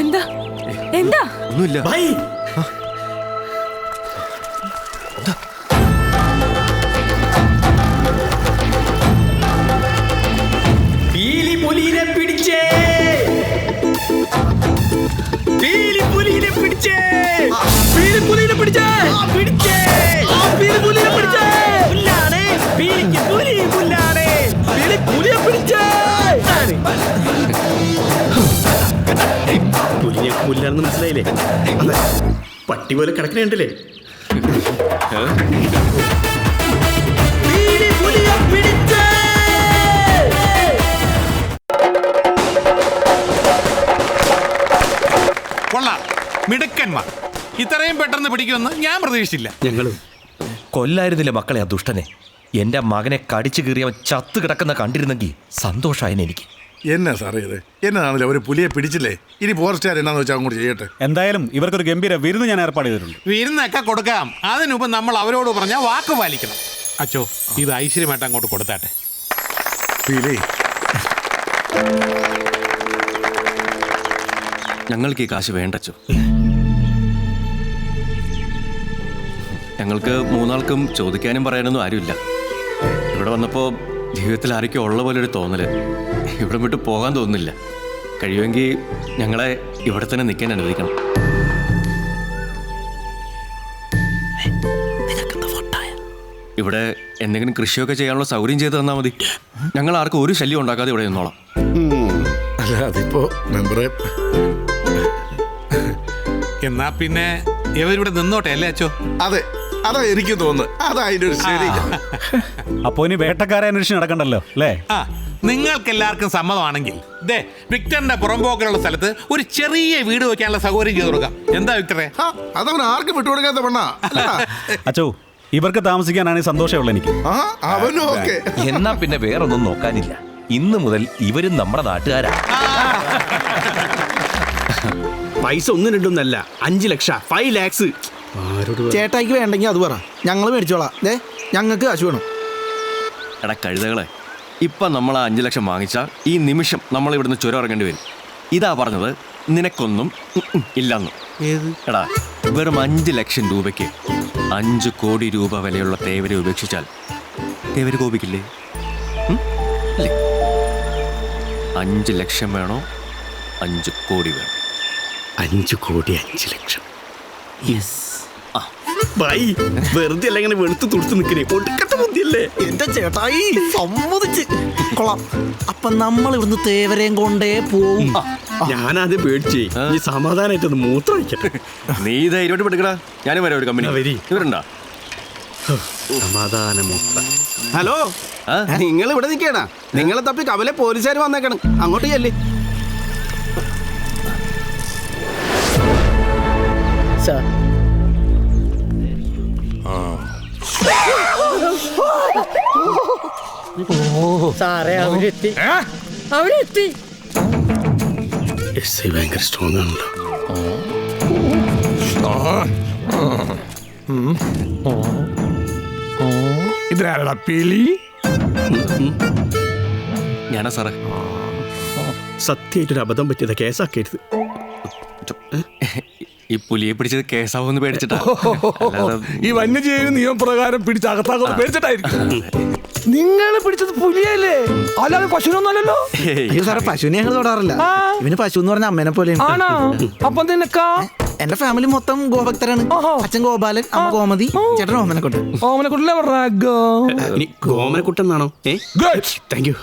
എന്താ എന്താ ഒന്നുമില്ല. പീലി പുലിനെ പിടിച്ചേ, പീലി പുലിനെ പിടിച്ചേ. പുല്ലാണെന്ന് മനസ്സിലായില്ലേ? അതെ, പട്ടി പോലെ കിടക്കണേണ്ടല്ലേ? കൊള്ളാം, മിടുക്കന്മാർ. ഇത്രയും പെട്ടെന്ന് പിടിക്കുമെന്ന് ഞാൻ പ്രതീക്ഷിച്ചില്ല. ഞങ്ങളും കൊല്ലായിരുന്നില്ല മക്കളെ ആ ദുഷ്ടനെ. എന്റെ മകനെ കടിച്ചു കീറിയവൻ ചത്തു കിടക്കുന്ന കണ്ടിരുന്നെങ്കിൽ സന്തോഷമായിരുന്നു എനിക്ക്. എന്നാ സാറേ ഇത്? എന്നാണല്ലോ അവര് പുലിയെ പിടിച്ചില്ലേ? ഇനി ഫോറസ്റ്റുകാർ എന്നാന്ന് വെച്ചാൽ അങ്ങോട്ട് ചെയ്യട്ടെ. എന്തായാലും ഇവർക്കൊരു ഗംഭീര വിരുന്ന് ഞാൻ ഏർപ്പാട് ചെയ്തിട്ടുണ്ട്. വിരുന്നൊക്കെ കൊടുക്കാം. അതിനുമുമ്പ് നമ്മൾ അവരോട് പറഞ്ഞ വാക്ക് പാലിക്കണം. അച്ചോ, ഇത് ഐശ്വര്യമായിട്ട് അങ്ങോട്ട് കൊടുത്താട്ടെ. ഞങ്ങൾക്ക് ഈ കാശ് വേണ്ടച്ചോ. ഞങ്ങൾക്ക് മൂന്നാൾക്കും ചോദിക്കാനും പറയാനൊന്നും ആരുമില്ല. ഇവിടെ വന്നപ്പോൾ ജീവിതത്തിൽ ആരൊക്കെ ഉള്ള പോലെ ഒരു തോന്നല്. ഇവിടെ വിട്ട് പോകാൻ തോന്നുന്നില്ല. കഴിയുമെങ്കിൽ ഞങ്ങളെ ഇവിടെ തന്നെ നിൽക്കാൻ അനുവദിക്കണം. ഇവിടെ എന്തെങ്കിലും കൃഷിയൊക്കെ ചെയ്യാനുള്ള സൗകര്യം ചെയ്ത് തന്നാൽ മതി. ഞങ്ങൾ ആർക്കും ഒരു ശല്യം ഉണ്ടാക്കാതെ ഇവിടെ നിന്നോളാം. അല്ല, അതിപ്പോ മെമ്പറെ എന്നാ പിന്നെ ഇവരിവിടെ നിന്നോട്ടെ അല്ലേ അച്ചോ? അതെ, അതാ എനിക്ക് തോന്നുന്നു. അതാ അതിന്റെ ഒരു ശരി. അപ്പോ ഇനി വേട്ടക്കാരെ അന്വേഷിച്ച് നടക്കണ്ടല്ലോ അല്ലേ? ആ, നിങ്ങൾക്ക് എല്ലാവർക്കും സമ്മതമാണെങ്കിൽ ദേ വിക്ടറിന്റെ പുറമ്പോക്കിലുള്ള സ്ഥലത്ത് ഒരു ചെറിയ വീട് വെക്കാനുള്ള സൗകര്യം ചെയ്ത് കൊടുക്കാം. എന്താ വിക്ടറെ? അതവൻ ആർക്കും വിട്ടുകൊടുക്കാത്ത പെണ്ണാ. അച്ചോ, ഇവർക്ക് താമസിക്കാനാണ് സന്തോഷമുള്ള എനിക്ക്. അവനും ഓക്കെ. എന്നാ പിന്നെ വേറൊന്നും നോക്കാനില്ല. ഇന്ന് മുതൽ ഇവരും നമ്മുടെ നാട്ടുകാരാ. പൈസ 1-2 5 ലക്ഷം, 5 lakhs. ചേട്ടായിക്ക് വേണ്ടെങ്കിൽ അത് പറ, ഞങ്ങൾ മേടിച്ചോളാം. ഞങ്ങൾക്ക് കാശ് വേണം. എടാ കഴുതകളെ, ഇപ്പം നമ്മൾ 5 ലക്ഷം വാങ്ങിച്ചാൽ ഈ നിമിഷം നമ്മൾ ഇവിടുന്ന് ചുരം ഇറങ്ങേണ്ടി വരും. ഇതാ പറഞ്ഞത്, നിനക്കൊന്നും ഇല്ലെന്ന്. എടാ, വെറും 5 ലക്ഷം രൂപയ്ക്ക് 5 കോടി രൂപ വിലയുള്ള തേവരെ ഉപേക്ഷിച്ചാൽ തേവര് കോപിക്കില്ലേ? 5 ലക്ഷം വേണോ 5 കോടി വേണോ? 5 കോടി 5 ലക്ഷം. വെറുതെ അല്ല ഇങ്ങനെ വെളുത്ത് തുടുത്ത് നിൽക്കണേ. ഒടുക്കത്തെ ബുദ്ധിയല്ലേ എന്റെ ചേട്ടായി, സമ്മതിച്ച് കൊള്ളാം. അപ്പൊ നമ്മൾ ഇവിടുന്ന് തേവരെയും കൊണ്ടേ പോവും. ഞാനാദ്യം പേടിച്ചേ. ഈ സമാധാനമായിട്ടൊന്ന് മൂത്രം വയ്ക്കട്ടെ. നീ ധൈര്യമായിട്ട് പെടുക്കടാ. ഞാനും വരാം ഒരു കമ്പനി. ഇവരുണ്ടോ? സമാധാനമൂത്ത. ഹലോ, നിങ്ങൾ ഇവിടെ നിൽക്കണ? നിങ്ങളെ തപ്പി കവലെ പോലീസുകാർ വന്നേക്കണം. അങ്ങോട്ട് ചെല്ലേ. സാറേ, അവരെത്തി. അവരെത്തി. ഭയങ്കര സ്ട്രോങ് ആണല്ലോ. ഇതിനാരടാ പേലി? ഞാനാ സാറേ. സത്യമായിട്ടൊരു അബദ്ധം പറ്റിയത് കേസാക്കരുത്. ഈ പുലിയെ പിടിച്ചത് കേസാവെന്ന് പേടിച്ചിട്ടാ. ഈ വന്യജീവി നിയമപ്രകാരം പിടിച്ച് അകത്താകുമെന്ന് പേടിച്ചിട്ടായിരിക്കും. നിങ്ങൾ പിടിച്ചത് പുലിയല്ലേ, അല്ലാതെ പശുവിനൊന്നുമല്ലല്ലോ. അയ്യോ സാറേ, പശുവിനെ ഞങ്ങൾ തൊടാറില്ല. ഇവന് പശു എന്ന് പറഞ്ഞ അമ്മേനെ പോലെയാണ്. അപ്പൊ നിനക്കാ? എന്റെ ഫാമിലി മൊത്തം ഗോഭക്തരാണ്. അച്ഛൻ ഗോപാലൻ, അമ്മ ഗോമതി, ചേട്ടൻ ഓമനക്കുട്ടൻ. ഗോമനക്കുട്ടെന്നാണോ? Thank you.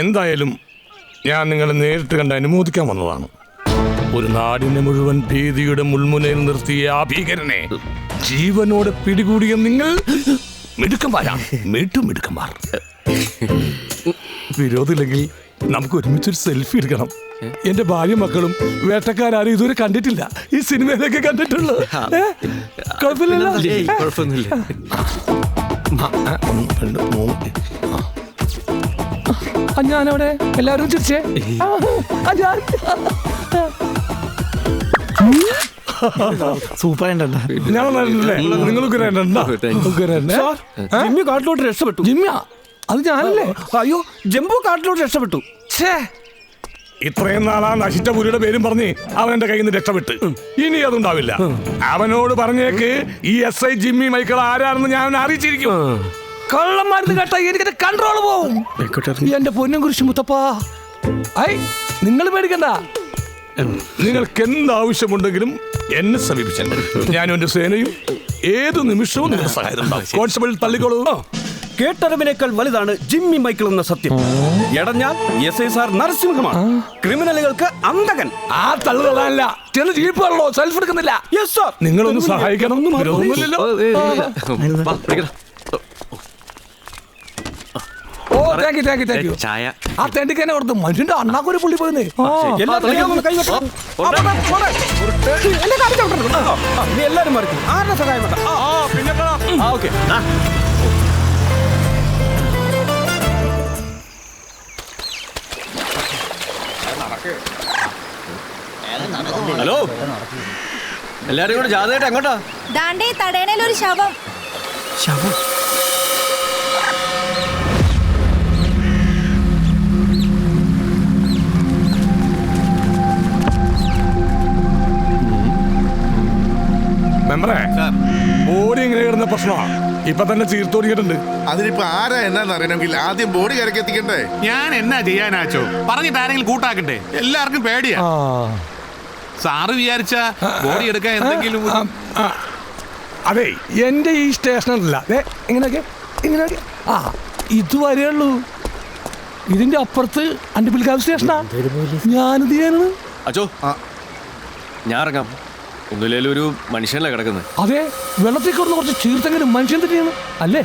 എന്തായാലും ഞാൻ നിങ്ങളെ നേരിട്ട് കണ്ട് അനുമോദിക്കാൻ വന്നതാണ്. ഒരു നാടിനെ മുഴുവൻ ഭീതിയുടെ മുൾമുനയിൽ നിർത്തിയ ആ ഭീകരനെ ജീവനോടെ പിടികൂടിയ നിങ്ങൾ മിടുക്കന്മാരാണ്. മിടുക്കന്മാർ. വിരോധമില്ലെങ്കിൽ നമുക്ക് ഒരുമിച്ചൊരു സെൽഫി എടുക്കണം. എന്റെ ഭാര്യ മക്കളും വേട്ടക്കാരും ഇതുവരെ കണ്ടിട്ടില്ല. ഈ സിനിമയിലൊക്കെ കണ്ടിട്ടുള്ളൂ. കുഴപ്പമില്ലല്ലോ. ഞാനവിടെ എല്ലാവരും ചിരിച്ചേ. സൂപ്പർ ആയിട്ടല്ലേ? ജിമ്മി കാട്ടിലോട്ട് രക്ഷപ്പെട്ടു. ജിമ്മിയാ? അത് ഞാനല്ലേ? അയ്യോ, ജംബു കാട്ടിലോട്ട് രക്ഷപ്പെട്ടു. ഇത്രയും നാളാ നശിച്ച പുലിയുടെ പേരും പറഞ്ഞ് അവൻ എന്റെ കയ്യിൽ നിന്ന് രക്ഷപ്പെട്ട്. ഇനി അതുണ്ടാവില്ല. അവനോട് പറഞ്ഞേക്ക് ഈ SI ജിമ്മി മൈക്കിൾ ആരാണെന്ന് ഞാൻ അറിയിച്ചിരിക്കും. കള്ളന്മാരുന്ന് കേട്ടാ എനിക്ക് കൺട്രോൾ പോവും. എന്റെ പൊന്നും കുരിശ് മുത്തപ്പാ, നിങ്ങൾ പേടിക്കണ്ട. നിങ്ങൾക്ക് എന്താവശ്യമുണ്ടെങ്കിലും എന്നെ സമീപിച്ചാൽ ഞാനും എന്റെ സേനയും ഏത് നിമിഷവും നിങ്ങളുടെ സഹായം ഉണ്ടാവും. കോൺസ്റ്റബിൾ തള്ളിക്കോളൂ. കേട്ടറിവിനേക്കാൾ വലുതാണ് ജിമ്മി മൈക്കിൾ എന്ന സത്യം. എടഞ്ഞാൽ SSR നരസിംഹമാണ്, ക്രിമിനലുകൾക്ക് അന്തകൻ. ആ തള്ളുകളല്ല, ചില ജീപ്പുകളോ സെൽഫ് എടുക്കുന്നില്ല. യെസ് സാർ, നിങ്ങളൊന്ന് സഹായിക്കണം. ഓ താങ്ക് യു. ചായ. ആ തെണ്ടിക്കനെ ഓർത്ത് മനുഷ്യന്റെ അണ്ണാക്കൊരു പുള്ളി പോയിരുന്നേ. എല്ലാരും മറിക്കും. ആരുടെ സഹായം വേണ്ട. ഓക്കെ. ഹലോ, എല്ലാരും കൂടെ ജാഥയായിട്ട് എങ്ങോട്ടാ? ദാണ്ടേ തടയണേലൊരു ശവം. ശവം? മെമ്പറേ, ബോഡി ഇങ്ങനെ കിടന്ന പ്രശ്നമാണ്. ഇപ്പൊ തന്നെ തീർത്തു തുടങ്ങിയിട്ടുണ്ട്. അതിനിപ്പോ ആരാ എന്നാന്ന് അറിയണമെങ്കിൽ ആദ്യം ബോഡി കരക്ക് എത്തിക്കണ്ടേ? ഞാൻ എന്നാ ചെയ്യാനാച്ചോ? പറഞ്ഞിട്ട് ആരെങ്കിലും കൂട്ടാക്കണ്ടേ? എല്ലാവർക്കും പേടിയാ. സാറ് വിചാരിച്ച ബോഡി എടുക്കാൻ എന്തെങ്കിലും. അതെ, എന്റെ ഈ സ്റ്റേഷനല്ല ഇങ്ങനെയൊക്കെ ഇങ്ങനെയൊക്കെ ഇതുവരെ ഉള്ളൂ. ഇതിന്റെ അപ്പുറത്ത് അണ്ടിപ്പിൽക്കാവ് സ്റ്റേഷനാ. ഞാനിത് ചെയ്യാനാണ്. അച്ചോ, ഞാൻ ഇറങ്ങാം. ഒന്നുമില്ലേലും ഒരു മനുഷ്യനല്ലേ കിടക്കുന്നത്. അതെ, വെള്ളത്തിൽ കിടന്ന് കുറച്ച് ചീർത്തെങ്കിലും മനുഷ്യൻ തന്നെയാണ് അല്ലേ?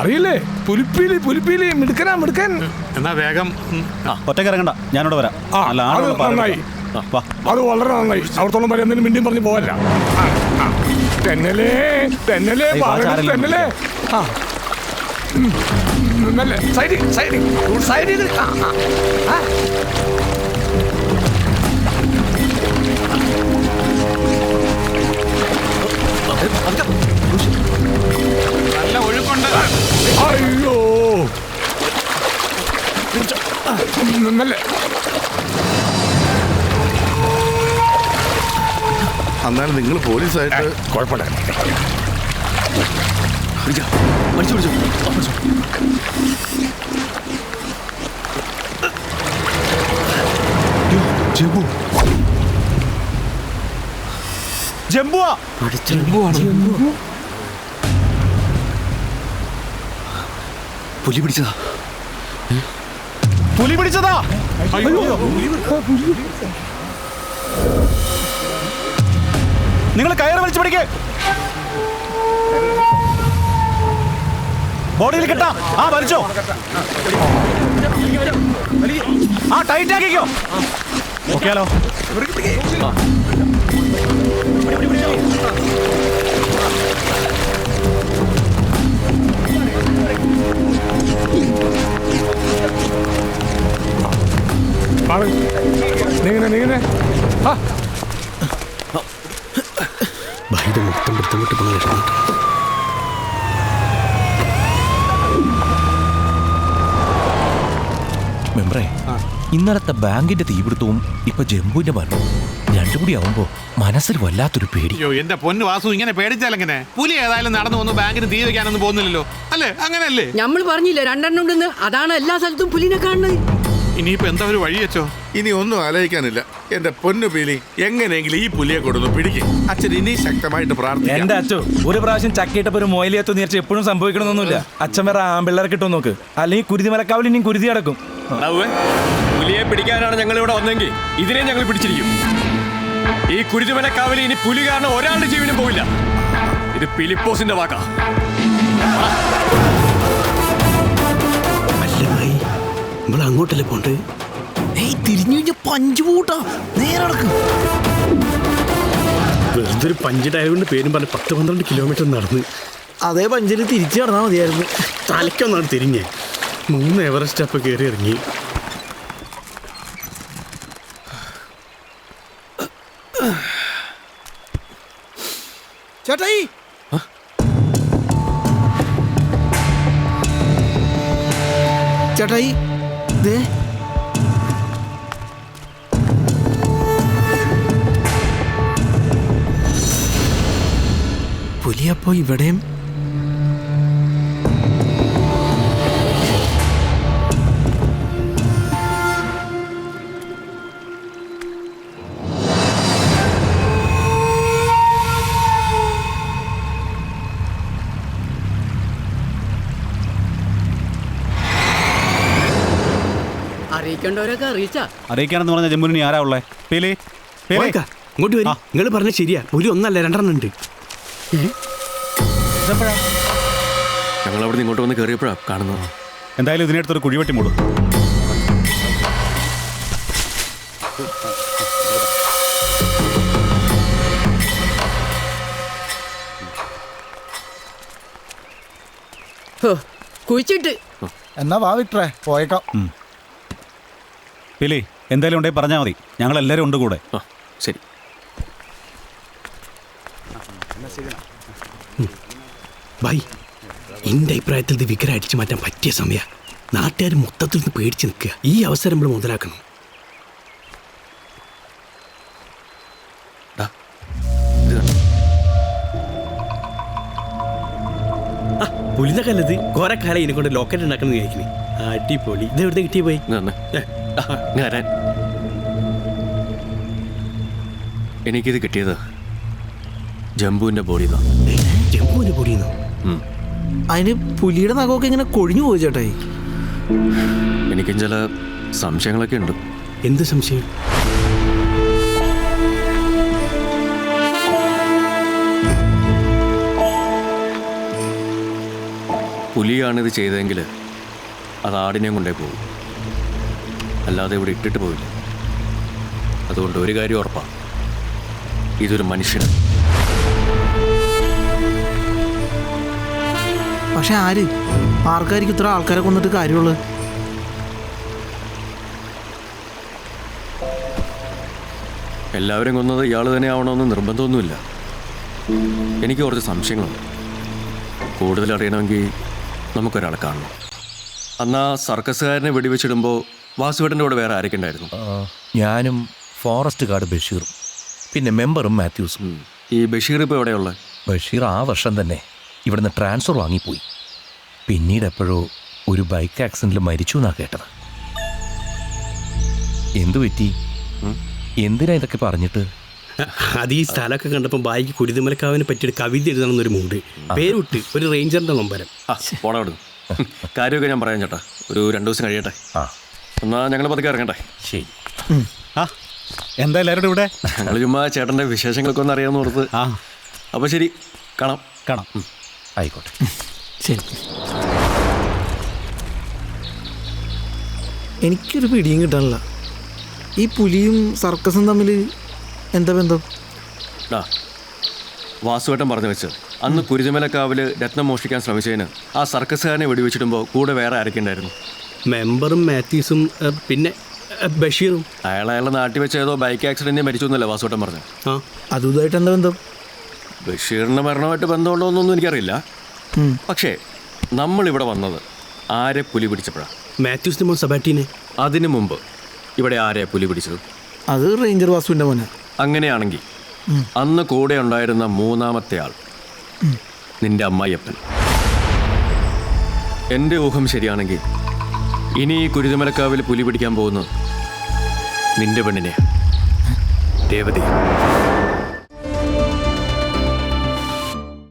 അറിയില്ലേ? പുലിപ്പീലി മിടുക്കൻ. എന്നാ വേഗം ഒറ്റയ്ക്ക് ഇറങ്ങണ്ട, ഞാനിവിടെ വരാം. അത് നന്നായി, അത് വളരെ നന്നായി. അവിടത്തോളം വരെ എന്തെങ്കിലും മിണ്ടിയും പറഞ്ഞ് പോവല്ല. തെന്നലേ സൈഡിൽ നല്ല ഒഴുക്കുണ്ട്. അയ്യോ, എന്നാലും നിങ്ങൾ പോലീസായിട്ട് കുഴപ്പമില്ല. പുലി പിടിച്ചതാ. നിങ്ങൾ കയറ് വലിച്ചു പിടിക്കേ. ബോഡിയിൽ കെട്ടാം. വലിച്ചോ. ടൈറ്റ് ആക്കിക്കോ. ഓക്കെയാലോ? നീങ്ങനെ മൊത്തം പിടുത്തം വിട്ട് മെമ്പറേ, ഇന്നലത്തെ ബാങ്കിന്റെ തീപിടുത്തവും ഇപ്പൊ ജംബുവിന്റെ മരണവും രണ്ടും കൂടി ആവുമ്പോ മനസ്സിൽ വല്ലാത്തൊരു പേടി. അയ്യോ, എന്റെ പൊന്നു വാസു, ഇങ്ങനെ പേടിച്ചാലെങ്ങനെ? പുലി ഏതായാലും നടന്നു വന്നു ബാങ്കിന് തീ വെക്കാനൊന്നും പോകുന്നില്ലല്ലോ, അല്ലേ? അങ്ങനെയല്ലേ? നമ്മൾ പറഞ്ഞില്ലേ 2 ഉണ്ടെന്ന്. അതാണ് എല്ലാ സ്ഥലത്തും പുലിനെ കാണുന്നത്. ഇനിയിപ്പോ എന്താ ഒരു വഴി വെച്ചോ? ഇനി ഒന്നും ആലോചിക്കാനില്ല. എന്റെ പൊന്നു പീലി, എങ്ങനെയെങ്കിലും ഈ പുലിയെ കൊടുന്നു പിടിക്കും. അച്ഛൻ ഇനി ശക്തമായിട്ട് പ്രാർത്ഥിക്കാം. എന്റെ അച്ഛോ, ഒരു പ്രാവശ്യം ചക്കയിട്ടപ്പോ ഒരു മൊയിലിയത്തോ നീർച്ച എപ്പോഴും സംഭവിക്കണമെന്നൊന്നുമില്ല. അച്ഛൻ വേറെ ആമ്പിള്ളേരെ കിട്ടും നോക്ക്, അല്ലെങ്കിൽ കുരുതി മലക്കാവിൽ ഇനിയും കുരുതി അടക്കും. പുലിയെ പിടിക്കാനാണ് ഞങ്ങൾ ഇവിടെ വന്നെങ്കിൽ ഇതിനെ ഞങ്ങൾ പിടിച്ചിരിക്കും. ഈ കുരുതിമലക്കാവിൽ ഇനി പുലി കാരണം ഒരാളുടെ ജീവനും പോവില്ല. ഇത് ഫിലിപ്പോസിന്റെ വാക്കാ. നമ്മൾ അങ്ങോട്ടല്ലേ പോണ്ട്? തിരിഞ്ഞു കഴിഞ്ഞ പഞ്ച് പൂട്ടാ നേരെ നടക്കും. വെറുതെ ഒരു പഞ്ചിട്ടായതുകൊണ്ട് പേരും പറഞ്ഞ് 10-12 കിലോമീറ്റർ നടന്ന് അതേ പഞ്ചിന് തിരിച്ചു നടന്നാൽ മതിയായിരുന്നു. തലയ്ക്കൊന്നാണ് തിരിഞ്ഞേ. 3 എവറസ്റ്റ് അപ്പ് കയറി ഇറങ്ങി. ചേട്ടായി, ചേട്ടായി, ദേ പുലിയപ്പോ ഇവിടെയും. അറിയിക്കണ്ടവരൊക്കെ അറിയിച്ചാ. അറിയിക്കാനെന്ന് പറഞ്ഞ ജമ്മുവിന് ആരാ ഉള്ളേ? പേലേ പോയേക്കാ, ഇങ്ങോട്ട് വരി. നിങ്ങൾ പറഞ്ഞ ശരിയാ, പുലി ഒന്നല്ല 2 ഉണ്ട്. ഞങ്ങൾ അവിടെ ഇങ്ങോട്ട് വന്ന് കയറിയപ്പോഴാ കാണുന്നത്. എന്തായാലും ഇതിനടുത്തൊരു കുഴിവെട്ടി മൂടും. കുഴിച്ചിട്ട് എന്നാ വാ വിട്ടേ പോയേക്കാം. പേലേ എന്തായാലും ഉണ്ടെങ്കിൽ പറഞ്ഞാൽ മതി, ഞങ്ങളെല്ലാവരും ഉണ്ട് കൂടെ. ശരി. ഭായ്, എന്റെ അഭിപ്രായത്തിൽ ഇത് വിഗ്രഹം അടിച്ചു മാറ്റാൻ പറ്റിയ സമയ. നാട്ടുകാർ മൊത്തത്തിൽ നിന്ന് പേടിച്ച് നിൽക്കുക. ഈ അവസരം നമ്മൾ മുതലാക്കണം. പുലിതക്കല്ലത് കോരക്കാല ഇതിനെ കൊണ്ട് ലോക്കറ്റ് ഉണ്ടാക്കണം വിചാരിക്കണേ. അടിപൊളി. ഇത് എവിടെ കിട്ടിയ പോയി? എനിക്കിത് കിട്ടിയത് ജംബുവിന്റെ ബോഡിന്നാ. ജംബുവിന്റെ ബോഡിന്നോ? അതിന് പുലിയുടെ നഖമൊക്കെ ഇങ്ങനെ കൊഴിഞ്ഞു പോയി ചേട്ടായി. എനിക്കും ചില സംശയങ്ങളൊക്കെ ഉണ്ട്. എന്ത് സംശയം? പുലിയാണിത് ചെയ്തതെങ്കിൽ അത് ആടിനെയും കൊണ്ടേ പോകും, അല്ലാതെ ഇവിടെ ഇട്ടിട്ട് പോവില്ല. അതുകൊണ്ട് ഒരു കാര്യം ഉറപ്പാണ്, ഇതൊരു മനുഷ്യനാണ്. പക്ഷെ ആർക്കായിരിക്കും ഇത്ര ആൾക്കാരെ കൊന്നിട്ട് കാര്യമുള്ളത്? എല്ലാവരും കൊന്നത് ഇയാൾ തന്നെ ആവണമെന്ന് നിർബന്ധമൊന്നുമില്ല. എനിക്ക് കുറച്ച് സംശയങ്ങളുണ്ട്. കൂടുതൽ അറിയണമെങ്കിൽ നമുക്കൊരാളെ കാണണം. അന്നാ സർക്കസുകാരനെ വെടിവെച്ചിടുമ്പോൾ വാസുവേട്ടൻ്റെ കൂടെ വേറെ ആരൊക്കെ ഉണ്ടായിരുന്നു? ഞാനും ഫോറസ്റ്റ് ഗാർഡ് ബഷീറും പിന്നെ മെമ്പറും മാത്യൂസും. ഈ ബഷീർ ഇപ്പോൾ എവിടെയുള്ള? ബഷീർ ആ വർഷം തന്നെ ഇവിടുന്ന് ട്രാൻസ്ഫർ വാങ്ങിപ്പോയി. പിന്നീട് എപ്പോഴോ ഒരു ബൈക്ക് ആക്സിഡന്റിൽ മരിച്ചു എന്നാ കേട്ടത്. എന്തു പറ്റി? എന്തിനാ ഇതൊക്കെ പറഞ്ഞിട്ട്? അത് ഈ സ്ഥലമൊക്കെ കണ്ടപ്പോൾ ബായിക്ക് കുരുതിമലക്കാവിനെ പറ്റിയൊരു കവിത എഴുതണമെന്നൊരു മൂഡ്. പേരുവിട്ട് ഒരു റേഞ്ചറിന്റെ നമ്പരം. പോണവിടും കാര്യമൊക്കെ ഞാൻ പറയാം ചേട്ടാ. ഒരു 2 ദിവസം കഴിയട്ടെ. എന്നാ ഞങ്ങൾ പതുക്കെ ഇറങ്ങട്ടെ. ശരി. എന്താ എല്ലാവരുടെ ഇവിടെ? ഞങ്ങൾ ചുമ്മാ ചേട്ടൻ്റെ വിശേഷങ്ങളൊക്കെ ഒന്ന് അറിയാമെന്ന് ഓർത്ത്. അപ്പോൾ ശരി, കാണാം. ആയിക്കോട്ടെ. ശരി. എനിക്കൊരു പിടിയും കിട്ടാനില്ല. ഈ പുലിയും സർക്കസും തമ്മിൽ എന്താ ബന്ധം? വാസുവേട്ടൻ പറഞ്ഞു വെച്ച് അന്ന് കുരുതിമലക്കാവിൽ രത്നം മോഷ്ടിക്കാൻ ശ്രമിച്ചതിന് ആ സർക്കസുകാരനെ വെടിവെച്ചിടുമ്പോൾ കൂടെ വേറെ ആരൊക്കെ ഉണ്ടായിരുന്നു? മെമ്പറും മാത്യൂസും പിന്നെ ബഷീറും. അയാളുടെ നാട്ടിൽ വെച്ച് ഏതോ ബൈക്ക് ആക്സിഡന്റിൽ മരിച്ചു എന്നല്ലേ വാസുവേട്ടൻ പറഞ്ഞു? അതുമായിട്ട് എന്താ ബന്ധം? ബഷീറിൻ്റെ മരണമായിട്ട് ബന്ധമുണ്ടോ എന്നൊന്നും എനിക്കറിയില്ല. പക്ഷേ നമ്മളിവിടെ വന്നത് ആരെ പുലി പിടിച്ചപ്പോഴാണ്? മാത്യൂസിന്റെ മോൻ സബാറ്റീനെ. അതിനു മുമ്പ് ഇവിടെ ആരെയാ പുലി പിടിച്ചത്? അത് റേഞ്ചർ വാസുവിൻ്റെ മോനെ. അങ്ങനെയാണെങ്കിൽ അന്ന് കൂടെ ഉണ്ടായിരുന്ന 3ാമത്തെ ആൾ നിന്റെ അമ്മായിയപ്പൻ. എൻ്റെ ഊഹം ശരിയാണെങ്കിൽ ഇനി ഈ കുരുതിമലക്കാവിൽ പുലി പിടിക്കാൻ പോകുന്നത് നിന്റെ പെണ്ണിനെയാണ്, രേവതി.